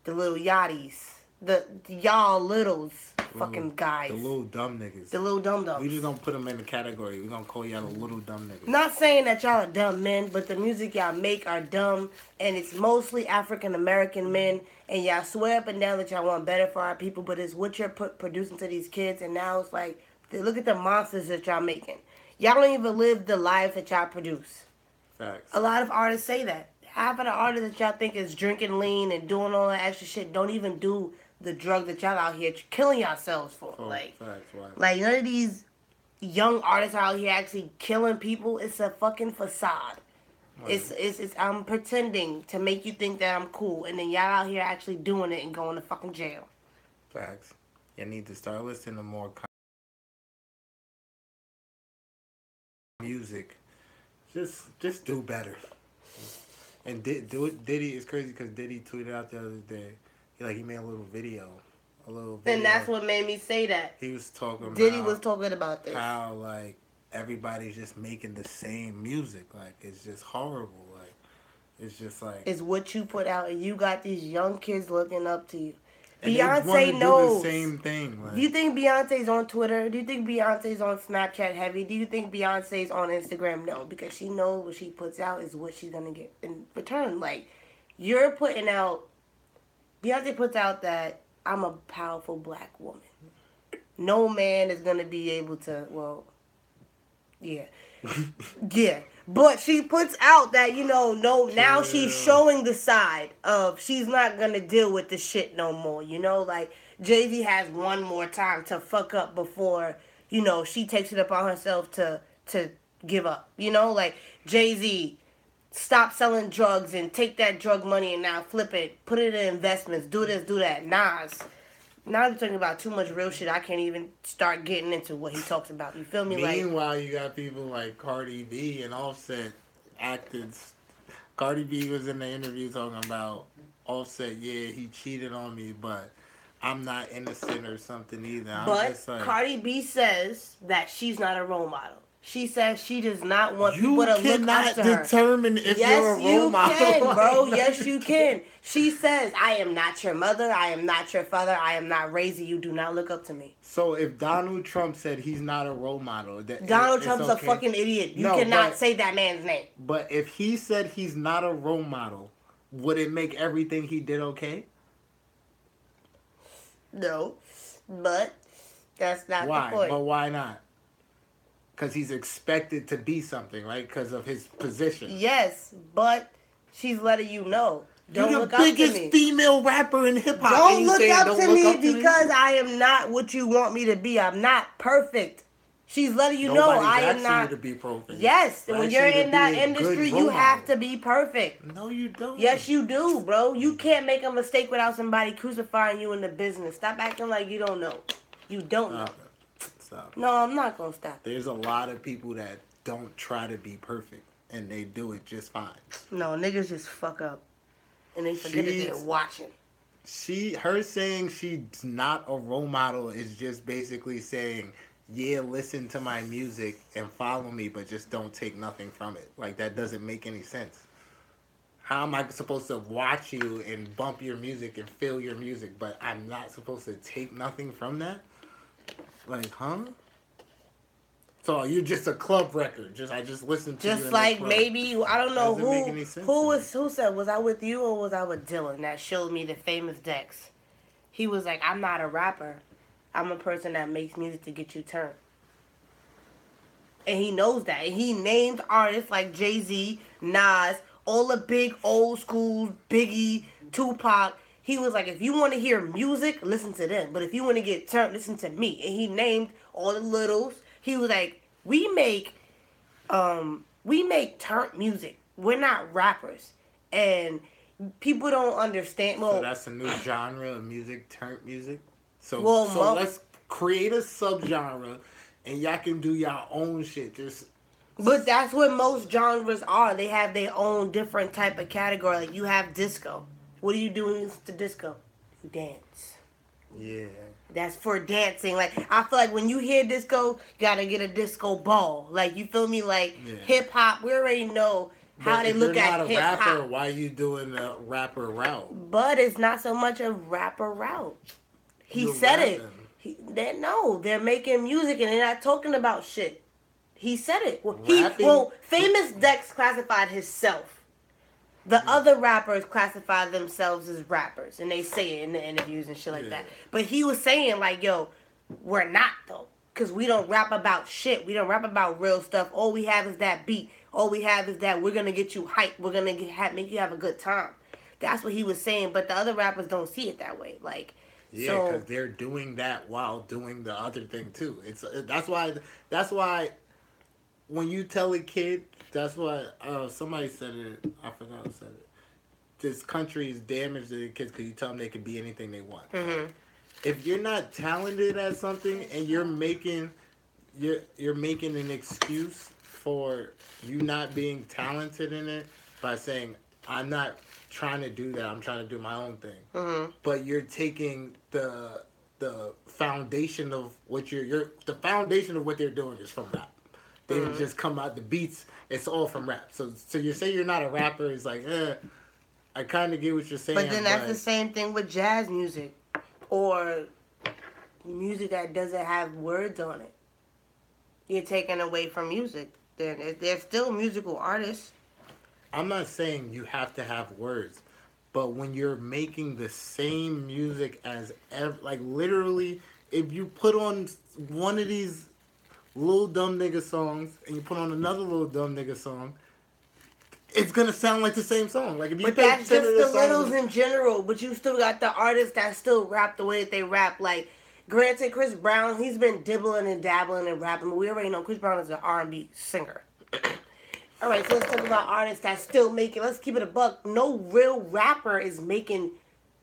the little Yachties, the y'all littles, fucking guys.
The little dumb niggas.
The little dumb dumbs.
We just gonna put them in the category. We gonna call y'all the little dumb niggas.
Not saying that y'all are dumb men, but the music y'all make are dumb, and it's mostly African American men, and y'all swear up and down that y'all want better for our people, but it's what you're producing to these kids, and now it's like, look at the monsters that y'all making. Y'all don't even live the life that y'all produce.
Facts.
A lot of artists say that. Half of the artists that y'all think is drinking lean and doing all that extra shit don't even do the drug that y'all out here killing yourselves for. Like none of these young artists out here actually killing people. It's a fucking facade. Right. It's I'm pretending to make you think that I'm cool, and then y'all out here actually doing it and going to fucking jail.
Facts. You need to start listening to more music. Just do better. And do it. Diddy is crazy because Diddy tweeted out the other day. He made a little video, a little
And
video.
that's what made me say that.
He was talking
Diddy was
about
talking about this.
how everybody's just making the same music. It's just horrible. It's just
It's what you put out, and you got these young kids looking up to you.
and they want
Beyonce
to
knows.
do the same thing.
Do you think Beyonce's on Twitter? Do you think Beyonce's on Snapchat heavy? Do you think Beyonce's on Instagram? No, because she knows what she puts out is what she's gonna get in return. You're putting out. Beyonce puts out that I'm a powerful black woman. No man is gonna be able to. Well, yeah, yeah. But she puts out that, no, now she's showing the side of she's not going to deal with the shit no more. Jay-Z has one more time to fuck up before, she takes it upon herself to give up. Jay-Z, stop selling drugs and take that drug money and now flip it, put it in investments, do this, do that. Nas, now I'm talking about too much real shit. I can't even start getting into what he talks about. You feel me?
Meanwhile, you got people like Cardi B and Offset acted. Cardi B was in the interview talking about Offset. Yeah, he cheated on me, but I'm not innocent or something either.
But Cardi B says that she's not a role model. She says she does not want people to look up to her.
You cannot determine if you're a role model.
Yes, you can, bro. Yes, you can. She says, I am not your mother. I am not your father. I am not raising you. Do not look up to me.
So if Donald Trump said he's not a role model...
Donald Trump's a fucking idiot. You cannot say that man's name.
But if he said he's not a role model, would it make everything he did okay?
No. But that's not the point.
But why not? Because he's expected to be something, right? Because of his position.
Yes, but she's letting you know. Don't
You're
look
the
up to me.
biggest female rapper in hip hop.
Don't look up to me because I am not what you want me to be. I'm not perfect. She's letting you know I am not.
You to be perfect.
Yes, when you're in that industry, you have to be perfect.
No, you don't.
Yes, you do, bro. You can't make a mistake without somebody crucifying you in the business. Stop acting like you don't know. You don't know.
Stop.
No, I'm not gonna stop.
There's a lot of people that don't try to be perfect, and they do it just fine.
No, niggas just fuck up, and they forget that they're watching.
Her saying she's not a role model is just basically saying, yeah, listen to my music and follow me, but just don't take nothing from it. That doesn't make any sense. How am I supposed to watch you and bump your music and feel your music, but I'm not supposed to take nothing from that? Huh? So you're just a club record. I just listened to
just
you.
Just maybe I don't know who said, was I with you or was I with Dylan that showed me the famous Dex? He was like, I'm not a rapper. I'm a person that makes music to get you turned. And he knows that. And he named artists like Jay-Z, Nas, all the big old school, Biggie, Tupac. He was like, if you want to hear music, listen to them. But if you want to get turned, listen to me. And he named all the littles. He was like, we make turnt music. We're not rappers. And people don't understand. Well,
so that's a new genre of music, turnt music? So let's create a subgenre and y'all can do y'all own shit.
But that's what most genres are. They have their own different type of category. Like you have disco. What do you do when you listen to disco? You dance.
Yeah.
That's for dancing. I feel like when you hear disco, you gotta get a disco ball. You feel me? Hip hop, we already know how they look at hip hop.
Rapper, why are you doing the rapper route?
But it's not so much a rapper route. He said it. They're making music and they're not talking about shit. He said it. Famous Dex classified himself. The other rappers classify themselves as rappers, and they say it in the interviews and shit like that. But he was saying, yo, we're not, though, because we don't rap about shit. We don't rap about real stuff. All we have is that beat. All we have is that we're going to get you hyped. We're going to make you have a good time. That's what he was saying, but the other rappers don't see it that way.
Yeah, because they're doing that while doing the other thing, too. That's why when you tell a kid, that's why somebody said it. I forgot who said it. This country is damaged to the kids because you tell them they can be anything they want.
Mm-hmm.
if you're not talented at something and you're making an excuse for you not being talented in it by saying I'm not trying to do that. I'm trying to do my own thing.
Mm-hmm.
But you're taking the foundation of what you're the foundation of what they're doing is from rap. They didn't just come out the beats. It's all from rap. So you say you're not a rapper. It's like, I kind of get what you're saying.
But then that's the same thing with jazz music or music that doesn't have words on it. You're taking away from music. Then they're still musical artists.
I'm not saying you have to have words, but when you're making the same music as like literally, if you put on one of these little dumb nigga songs and you put on another little dumb nigga song, it's gonna sound like the same song. Like if you
But
take
that's
10
just
of
the
songs,
littles in general. But you still got the artists that still rap the way that they rap. Like, granted, Chris Brown, he's been dibbling and dabbling and rapping. But we already know Chris Brown is an R&B singer. All right, so let's talk about artists that still making. Let's keep it a buck. No real rapper is making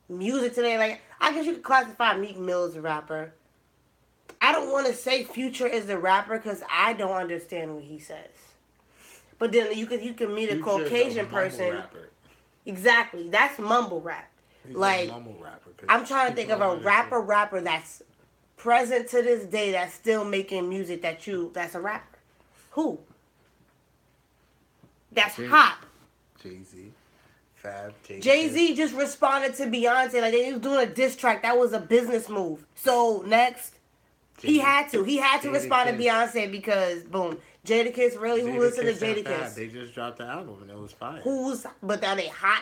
music today. Like, I guess you could classify Meek Mill as a rapper. I don't want to say Future is a rapper because I don't understand what he says. But then you can meet a
Future's
Caucasian
mumble
person.
rapper.
Exactly, that's mumble rap.
He's
Like,
a mumble rapper. 'Cause
I'm trying to think
people
of a
don't understand.
rapper that's present to this day that's still making music that's a rapper. Who? That's
Jay-
hot.
Jay-Z, Fab,
Jay-Z just responded to Beyonce like they was doing a diss track. That was a business move. So next, he had to respond to
Jadakiss.
Beyonce because boom, Jadakiss really who listened to
and Fab,
Jadakiss?
they just dropped the album and it was fire.
But are they hot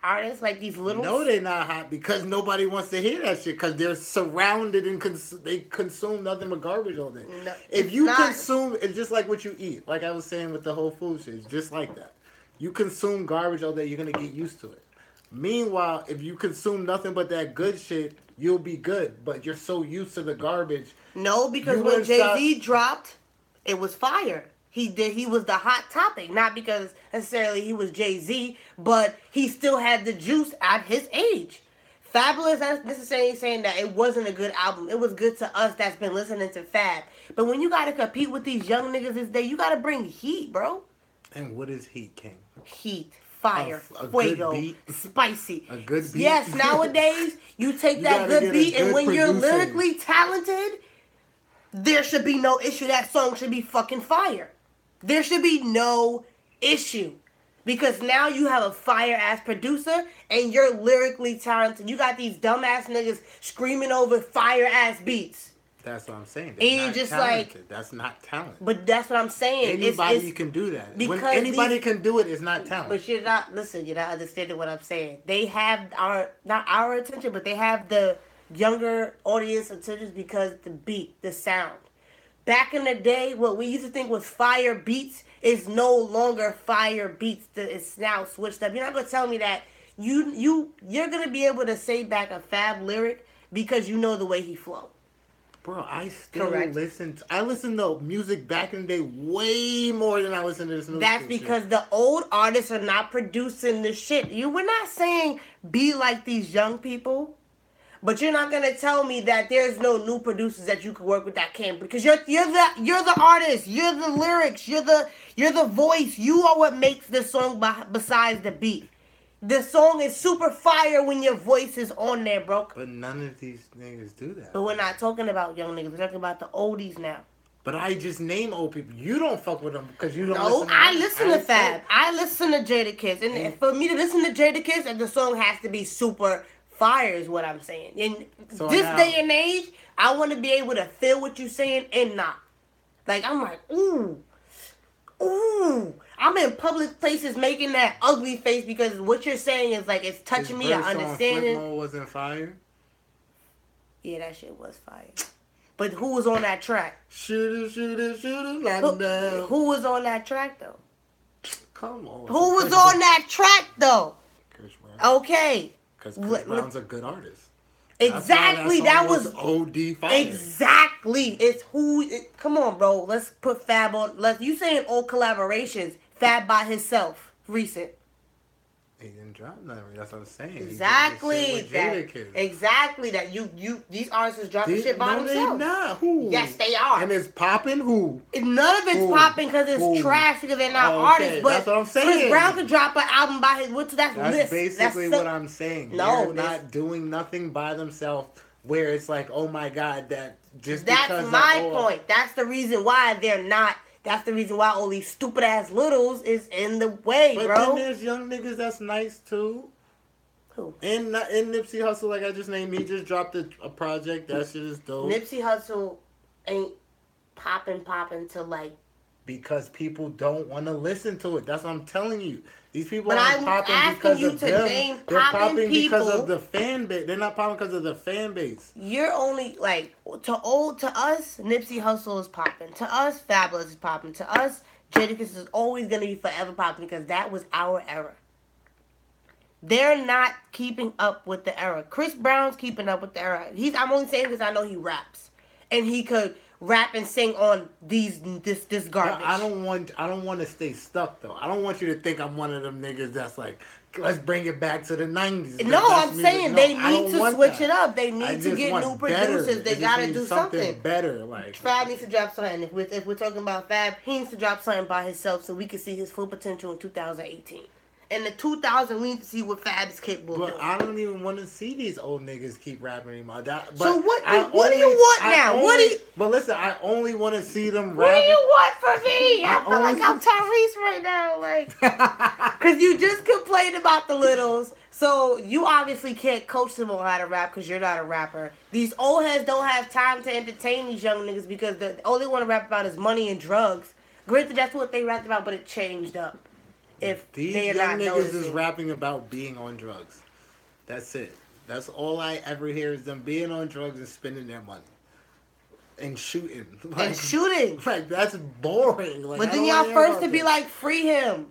artists like these little?
No, they're not hot because nobody wants to hear that shit because they're surrounded and they consume nothing but garbage all day.
No,
if you
not.
consume, it's just like what you eat. Like I was saying with the whole food shit, it's just like that. You consume garbage all day, you're gonna get used to it. Meanwhile, if you consume nothing but that good shit, you'll be good. But you're so used to the garbage.
No, because
You
when
wouldn't
Jay-Z dropped, it was fire. He was the hot topic, not because necessarily he was Jay-Z, but he still had the juice at his age. Fabulous, not necessarily saying that it wasn't a good album. It was good to us that's been listening to Fab. But when you gotta compete with these young niggas this day, you gotta bring heat, bro.
And what is Heat King?
Heat, fire,
A good
fuego,
beat.
spicy.
A good beat.
Yes, nowadays you take
You
that
gotta
good
get a
beat, and
good
when you're
producer.
lyrically talented, there should be no issue. That song should be fucking fire. There should be no issue. Because now you have a fire ass producer and you're lyrically talented. You got these dumbass niggas screaming over fire ass beats.
That's what I'm saying.
And you're just
talented.
like-
That's not talent.
But that's what I'm saying.
Anybody can do that. When
because
anybody
these-
can do it, it's not talent.
But you're not understanding what I'm saying. They have not our attention, but they have the younger audience attention because the beat, the sound. Back in the day, what we used to think was fire beats is no longer fire beats. It's now switched up. You're not gonna tell me that you're gonna be able to say back a Fab lyric because you know the way he flow.
Bro, I still
Correct.
I listen to music back in the day way more than I listen to this new
That's
shit.
because the old artists are not producing the shit. We're not saying be like these young people, but you're not gonna tell me that there's no new producers that you can work with that can, because you're the artist, you're the lyrics, you're the voice. You are what makes the song besides the beat. The song is super fire when your voice is on there, bro.
But none of these niggas do that.
But we're not talking about young niggas. We're talking about the oldies now.
But I just name old people. You don't fuck with them because you don't
No,
listen to
I
them.
listen to Fab. I listen to Jadakiss. And for me to listen to Jadakiss, and the song has to be super fire is what I'm saying. In
So
this
now-
day and age, I want to be able to feel what you're saying and not. Like, I'm like, ooh. I'm in public places making that ugly face because what you're saying is like, it's touching me, I understand
Flip
it.
Mode wasn't fire.
Yeah, that shit was fire. But who was on that track?
Shoot it, knock down.
Who was on that track, though?
Come on.
Who was on that track, though?
Chris Brown.
Okay.
Because Chris Brown's a good artist.
Exactly.
That's
That
why
was
OD fire.
exactly. It's come on, bro. Let's put Fab on. You saying old collaborations? Fab by himself, recent.
He didn't drop nothing. That's what I'm saying.
Exactly. Exactly. That these artists is dropping shit by themselves.
No, they not. Who?
Yes, they are.
And it's popping. Who?
None of it's popping because it's trash because they're not artists. But
that's what I'm saying.
Chris Brown could drop an album by his. That's list.
Basically what I'm saying.
No,
they're not doing nothing by themselves. Where it's like, oh my god, that just
that's
because
my point. That's the reason why they're not. That's the reason why all these stupid ass littles is in the way,
but
bro.
But then there's young niggas that's nice too.
Who?
In Nipsey Hussle, like I just named, he just dropped a project. That shit is dope.
Nipsey Hussle ain't popping to like.
Because people don't want to listen to it. That's what I'm telling you. These people
aren't
popping because of them. They're popping because of the fan base. They're not popping because of the fan base.
You're only like to us. Nipsey Hussle is popping. To us, Fabulous is popping. To us, Jadakiss is always gonna be forever popping because that was our era. They're not keeping up with the era. Chris Brown's keeping up with the era. I'm only saying because I know he raps and he could rap and sing on this garbage.
I don't want to stay stuck though. I don't want you to think I'm one of them niggas that's like, let's bring it back to the 90s.
No, I'm saying they need to switch it up. They need to get new producers. They gotta do something
better. Like
Fab needs to drop something. If we're talking about Fab, he needs to drop something by himself so we can see his full potential in 2018. In the 2000, we need to see what Fab is capable of doing.
But I don't even want to see these old niggas keep rapping anymore.
So what do you want now?
But listen, I only want to see them
What
rap.
do you want from me? I feel like I'm Tyrese right now. Like, because you just complained about the littles. So you obviously can't coach them on how to rap because you're not a rapper. These old heads don't have time to entertain these young niggas because all they want to rap about is money and drugs. Granted, that's what they rapped about, but it changed up. If
these
they are
young
not
niggas
noticing.
is rapping about being on drugs. That's it. That's all I ever hear is them being on drugs and spending their money. And shooting. Like, that's boring. Like,
but then y'all first to be like, free him.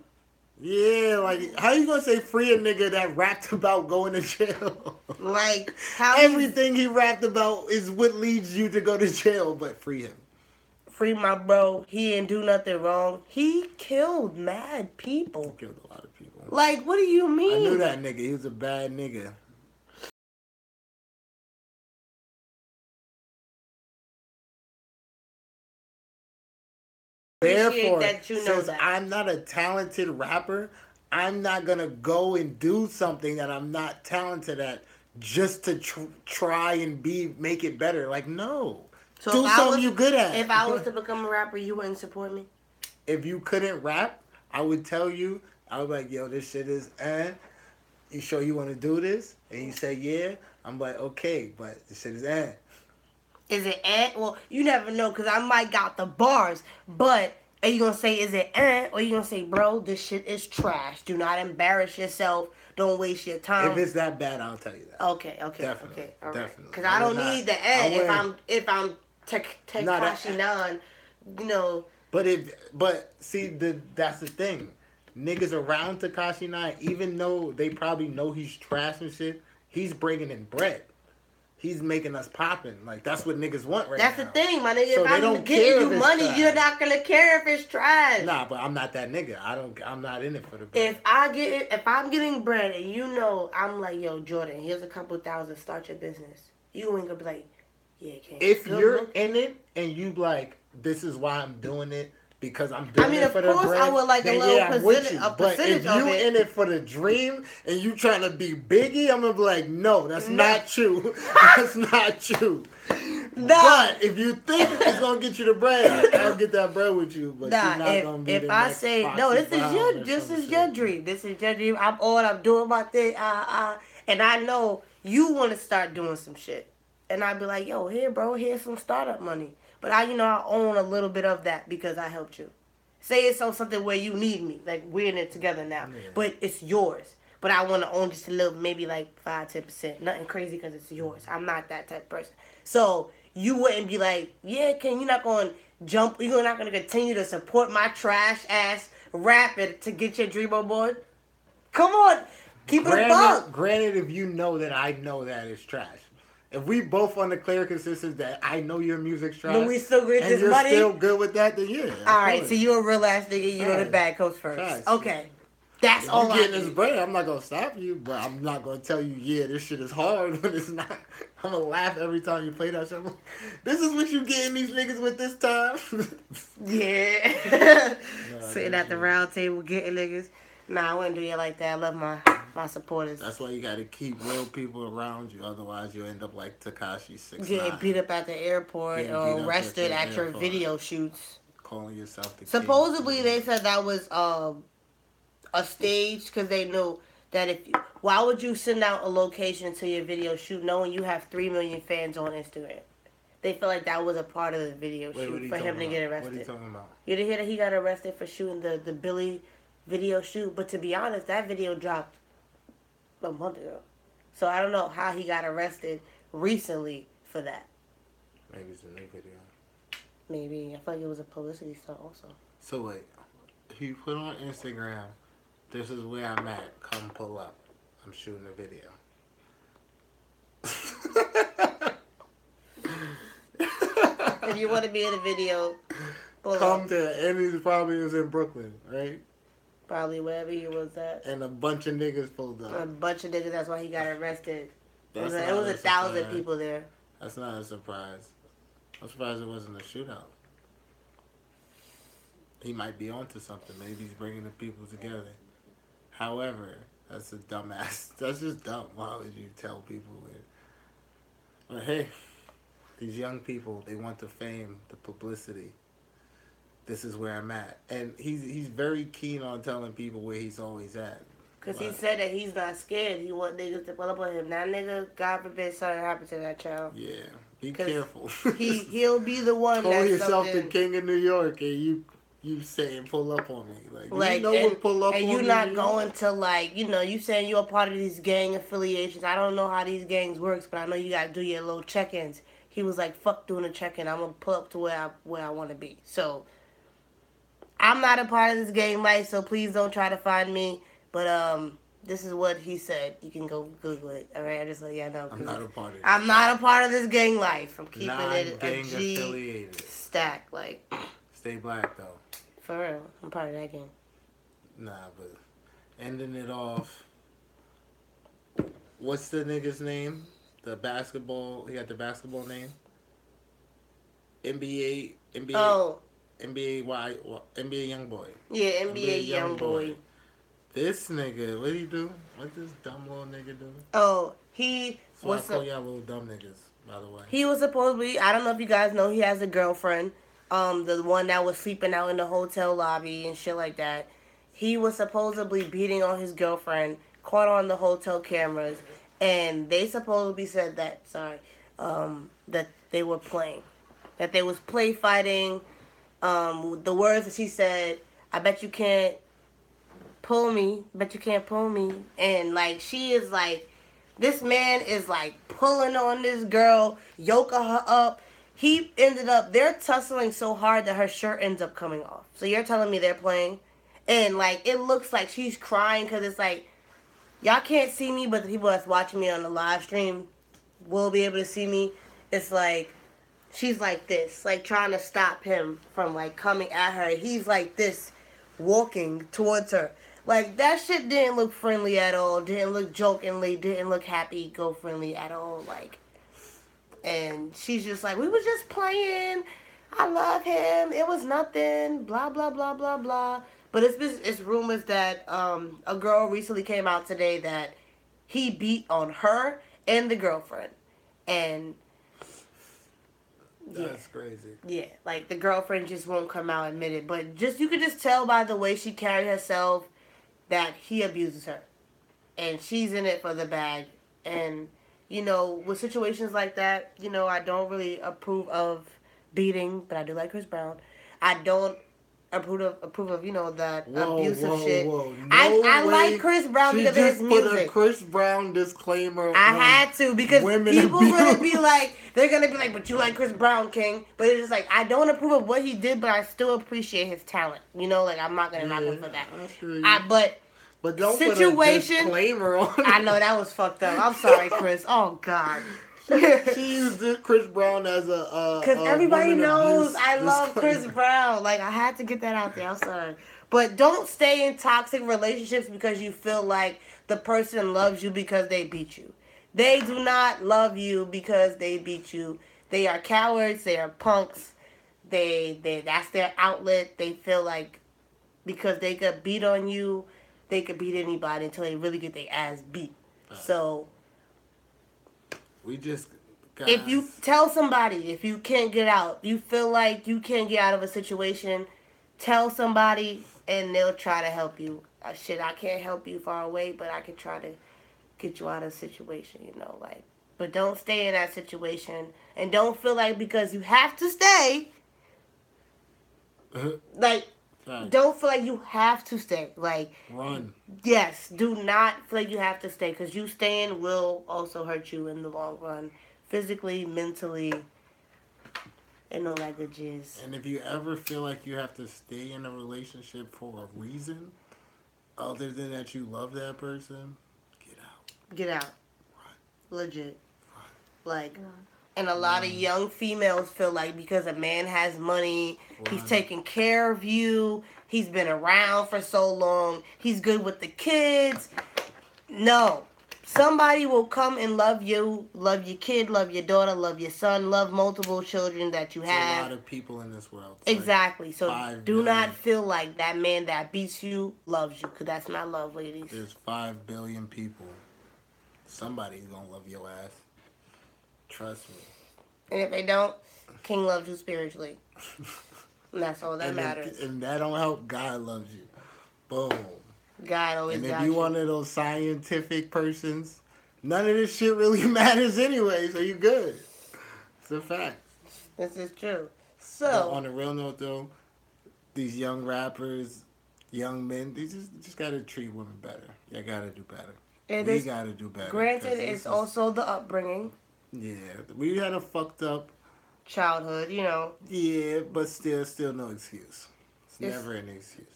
Yeah, like, how you gonna say free a nigga that rapped about going to jail?
Like, how
everything he rapped about is what leads you to go to jail, but free him.
Free my bro. He didn't do nothing wrong. He killed mad people.
He killed a lot of people.
Like, what do you mean?
I knew that nigga. He was a bad nigga. Therefore, since I'm not a talented rapper, I'm not going to go and do something that I'm not talented at just to try and make it better. Like, no. So do something you're good at.
If I was to become a rapper, you wouldn't support me?
If you couldn't rap, I would tell you, I would be like, yo, this shit is You sure you want to do this? And you say, yeah. I'm like, okay, but this shit is
Is it Well, you never know because I might got the bars, but are you going to say, is it or are you going to say, bro, this shit is trash. Do not embarrass yourself. Don't waste your time.
If it's that bad, I'll tell you that.
Okay.
Definitely.
Okay. All right.
Definitely.
Because I don't need the if I'm Tekashi 9, you know.
But see, that's the thing. Niggas around Tekashi 9, even though they probably know he's trash and shit, he's bringing in bread. He's making us popping. Like, that's what niggas want right now.
That's the thing, my nigga.
So
if I'm getting you money, trash. You're not gonna care if it's trash.
Nah, but I'm not that nigga. I'm not in it for the
bread. If I'm getting bread and you know I'm like, yo, Jordan, here's a couple $1,000, start your business. You ain't gonna be like, yeah, can't.
If you're in it and you like, this is why I'm doing it, because I'm doing it for the bread. I mean, of course I would like a little percentage of it. But if you in it for the dream and you trying to be Biggie, I'm going to be like, no, that's not true. That's not true. No. But if you think it's going to get you the bread, I'll get that bread with you. But you're not going to be
if I say, no, this is your dream. This is your dream. I'm doing my thing. And I know you want to start doing some shit. And I'd be like, yo, here, bro, here's some startup money. But I own a little bit of that because I helped you. Say it's on something where you need me. Like, we're in it together now. Yeah. But it's yours. But I want to own just a little, maybe like 5-10%. Nothing crazy because it's yours. I'm not that type of person. So you wouldn't be like, yeah, you're not going to jump. You're not going to continue to support my trash-ass rapper to get your dream on board? Come on. Keep it a buck.
Granted, if you know that I know that it's trash. If we both on the clear consensus that I know your music's trash,
but we still get this money,
and you're still good with that, then yeah.
All right, so you're a real ass nigga. You know the bad coast first. Trash. Okay. That's
If
all
you
I
getting this
need.
bread, I'm not gonna stop you, but I'm not gonna tell you, yeah, this shit is hard when it's not. I'm gonna laugh every time you play that shit. I'm like, this is what you getting these niggas with this time.
Yeah.
Nah,
Sitting
that
at the
shit.
round table getting niggas. Nah, I wouldn't do it like that. I love my supporters.
That's why you gotta keep real people around you. Otherwise, you end up like Takashi 6ix9ine,
Getting beat up at the airport
getting beat
or
up at
arrested
the
at your
airport,
video shoots.
calling yourself the king.
Supposedly, they said that was a stage because they knew that if you, why would you send out a location to your video shoot knowing you have 3 million fans on Instagram? They feel like that was a part of the video
Wait, what are
shoot
you
for him
talking
to get
about? What are you
arrested.
talking about?
You didn't hear that he got arrested for shooting the Billy video shoot, but to be honest, that video dropped a month ago. So I don't know how he got arrested recently for that.
Maybe it's a new video.
Maybe. I feel like it was a publicity stunt also.
So wait, he put on Instagram, this is where I'm at, come pull up. I'm shooting a video.
If you want to be in a video,
Come to, and he probably was in Brooklyn, right?
probably wherever he was at.
And a bunch of niggas pulled
A
up.
bunch of niggas, that's why he got arrested. It was,
That's
it
not
was
a
1,000
surprise.
people there.
That's not a surprise. I'm surprised it wasn't a shootout. He might be onto something. Maybe he's bringing the people together. However, that's a dumbass. That's just dumb. Why would you tell people it? But hey, these young people, they want the fame, the publicity. This is where I'm at. And he's very keen on telling people where he's always at.
Because he
But,
said that he's not scared. He want niggas to pull up on him. Now, nigga, God forbid something happen to that child.
yeah, be
'Cause
careful.
He'll be the one
Call
that's
yourself the
something.
king of New York and you saying pull up on me. Like
Like,
you know what pull up
and
on
you
me
not
means?
going to, like, you know, you saying you're a part of these gang affiliations. I don't know how these gangs works, but I know you got to do your little check-ins. He was like, fuck doing a check-in. I'm going to pull up to where I want to be. So, I'm not a part of this gang life, so please don't try to find me. But, this is what he said. You can go Google it. All right, I just let you know.
I'm not a part of it.
I'm not a part of this gang life. I'm keeping it a
gang
G
affiliated.
stack. Like,
Stay black though.
for real. I'm part of that gang.
Nah, but ending it off. What's the nigga's name? The basketball. He got the basketball name. NBA.
Oh,
NBA young boy.
yeah, NBA young boy.
This nigga, what he do? What this dumb little nigga do?
Oh, he
So I
was
call y'all little dumb niggas, by the way.
he was supposedly. I don't know if you guys know. He has a girlfriend. The one that was sleeping out in the hotel lobby and shit like that. He was supposedly beating on his girlfriend, caught on the hotel cameras, and they supposedly said that that they were playing, that they was play fighting. The words that she said, "I bet you can't pull me, bet you can't pull me," and like she is like, this man is like pulling on this girl, yoking her up. He ended up, they're tussling so hard that her shirt ends up coming off. So you're telling me they're playing? And, like, it looks like she's crying because it's like, y'all can't see me, but the people that's watching me on the live stream will be able to see me. It's like, she's like this, like, trying to stop him from, like, coming at her. He's like this, walking towards her. Like, that shit didn't look friendly at all. Didn't look jokingly. Didn't look happy-go-friendly at all. Like, and she's just like, we were just playing. I love him. It was nothing. Blah, blah, blah, blah, blah. But it's rumors that a girl recently came out today that he beat on her and the girlfriend. And yeah.
That's crazy.
Yeah, like the girlfriend just won't come out and admit it. But just you could just tell by the way she carried herself that he abuses her. And she's in it for the bag. And, you know, with situations like that, you know, I don't really approve of beating, but I do like Chris Brown. I don't approve of you know, that abusive shit.
Whoa.
I like Chris Brown because of his
She just put a
music.
Chris Brown disclaimer.
I
on
had to because
women
people
abuse.
gonna be like, they're gonna be like, but you like Chris Brown, King. But it's just like, I don't approve of what he did, but I still appreciate his talent. You know, like I'm not gonna knock him for that.
I feel you.
But
don't
situation-
put a disclaimer on it.
I know that was fucked up. I'm sorry, Chris. Oh God.
She used Chris Brown as a
Because everybody
woman
knows
abuse
I love Chris
disclaimer.
Brown. Like, I had to get that out there. I'm sorry. But don't stay in toxic relationships because you feel like the person loves you because they beat you. They do not love you because they beat you. They are cowards. They are punks. They that's their outlet. They feel like because they could beat on you, they could beat anybody until they really get their ass beat. So
We just, guys,
if you tell somebody, if you can't get out, you feel like you can't get out of a situation, tell somebody and they'll try to help you. Shit, I can't help you far away, but I can try to get you out of a situation, like. But don't stay in that situation and don't feel like because you have to stay, like,
Right.
don't feel like you have to stay. Like,
Run.
yes, do not feel like you have to stay because you staying will also hurt you in the long run, physically, mentally, and all that good jizz.
And if you ever feel like you have to stay in a relationship for a reason, other than that you love that person, get out.
Get out,
Run.
legit. Like, and a lot of young females feel like because a man has money, he's taking care of you, he's been around for so long, he's good with the kids. No. Somebody will come and love you, love your kid, love your daughter, love your son, love multiple children that you
There's
have.
a lot of people in this world. It's
Exactly.
like
So
5
do not
billion.
feel like that man that beats you loves you, because that's not love, ladies.
There's 5 billion people. Somebody's gonna love your ass. Trust me.
And if they don't, King loves you spiritually. And that's all that
and
matters.
And that don't help. God loves you. Boom.
God always
And if
got
you
you.
one of those scientific persons, none of this shit really matters anyway, so you good. It's a fact.
This is true.
But
So,
on a real note though, these young rappers, young men, they just gotta treat women better. You gotta do better. We gotta do better. 'cause
granted,
this
it's
is-
also the upbringing,
Yeah, we had a fucked up.
childhood,
Yeah, but still no excuse. It's
It's-
never an excuse.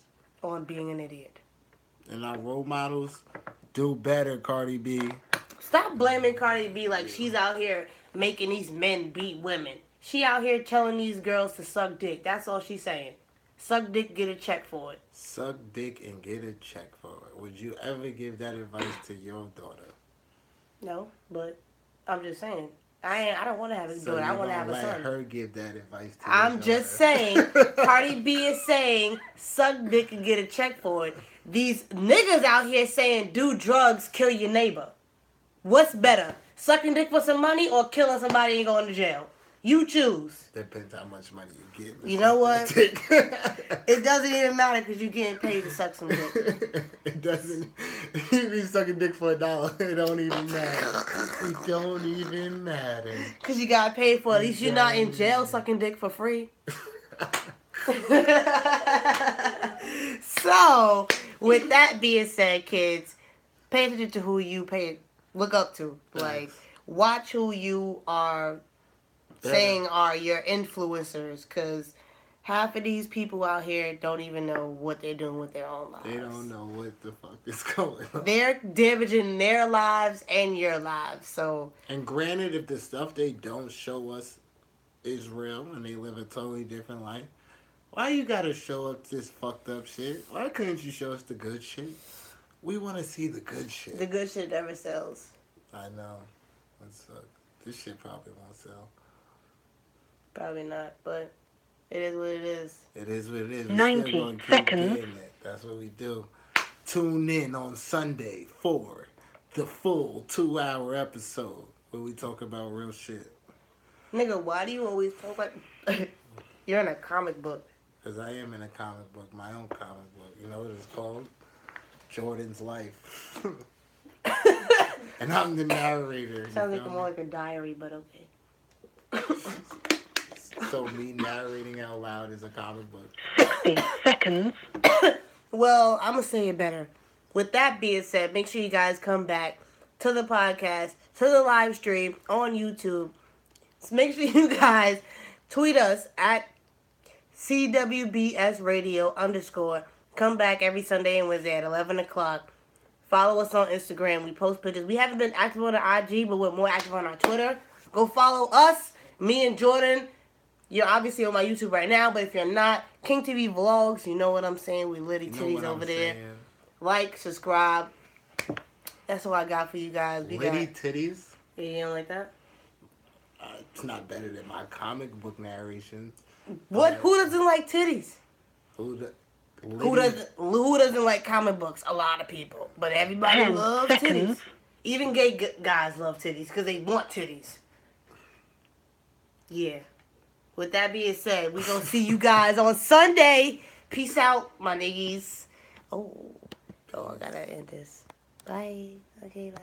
on being an idiot.
And our role models do better, Cardi B.
Stop blaming Cardi B like she's out here making these men beat women. She out here telling these girls to suck dick. That's all she's saying. Suck dick, get a check for it.
Suck dick and get a check for it. Would you ever give that advice to your daughter?
No, but I'm just saying. I don't want to have a
So
daughter. I
you
want to have
gonna
a
let
son.
her give that advice to
I'm
your
just
daughter?
saying. Cardi B is saying suck dick and get a check for it. These niggas out here saying do drugs, kill your neighbor. What's better? Sucking dick for some money or killing somebody and going to jail? You choose.
Depends how much money you get.
You know what?
Dick.
It doesn't even matter because you're getting paid to suck some dick.
It doesn't. You be sucking dick for $1. It don't even matter. It don't even matter.
Because you got paid for it. At least you're not in jail sucking dick for free. So, with that being said, kids, pay attention to who you look up to. Like, watch who you are saying are your influencers, because half of these people out here don't even know what they're doing with their own lives.
They don't know what the fuck is going on.
They're damaging their lives and your lives. So,
And granted, if the stuff they don't show us is real and they live a totally different life, why you gotta show up this fucked up shit? Why couldn't you show us the good shit? We want to see the good shit.
the good shit never sells.
I know. That sucks. This shit probably won't sell.
Probably not, but it is what it is.
It is what it is. We're
90
still gonna keep
seconds.
getting it. That's what we do. Tune in on Sunday for the full 2-hour episode where we talk about real shit.
Nigga, why do you always talk like you're in a comic book?
Because I am in a comic book, my own comic book. You know what it's called? Jordan's Life. And I'm the narrator. you
Sounds like
feel
more
me?
like a diary, but okay.
So me narrating out loud is a comic book.
60 seconds.
Well, I'm gonna say it better. With that being said, make sure you guys come back to the podcast, to the live stream on YouTube. So make sure you guys tweet us at CWBS Radio _. Come back every Sunday and Wednesday at 11 o'clock. Follow us on Instagram. We post pictures. We haven't been active on the IG, but we're more active on our Twitter. Go follow us, me and Jordan, You're obviously on my YouTube right now, but if you're not, King TV Vlogs, you know what I'm saying. We litty
You know
titties
what
over
I'm
there.
saying?
Like, subscribe. That's all I got for you guys. We
Litty
got.
titties.
Yeah, you don't like that?
It's not better than my comic book narrations.
What? Who doesn't like titties?
Who
Who doesn't like comic books? A lot of people, but everybody
10
loves
seconds.
titties. Even gay guys love titties because they want titties. Yeah. With that being said, we gonna see you guys on Sunday. Peace out, my niggas. Oh, I gotta end this. Bye. Okay, bye.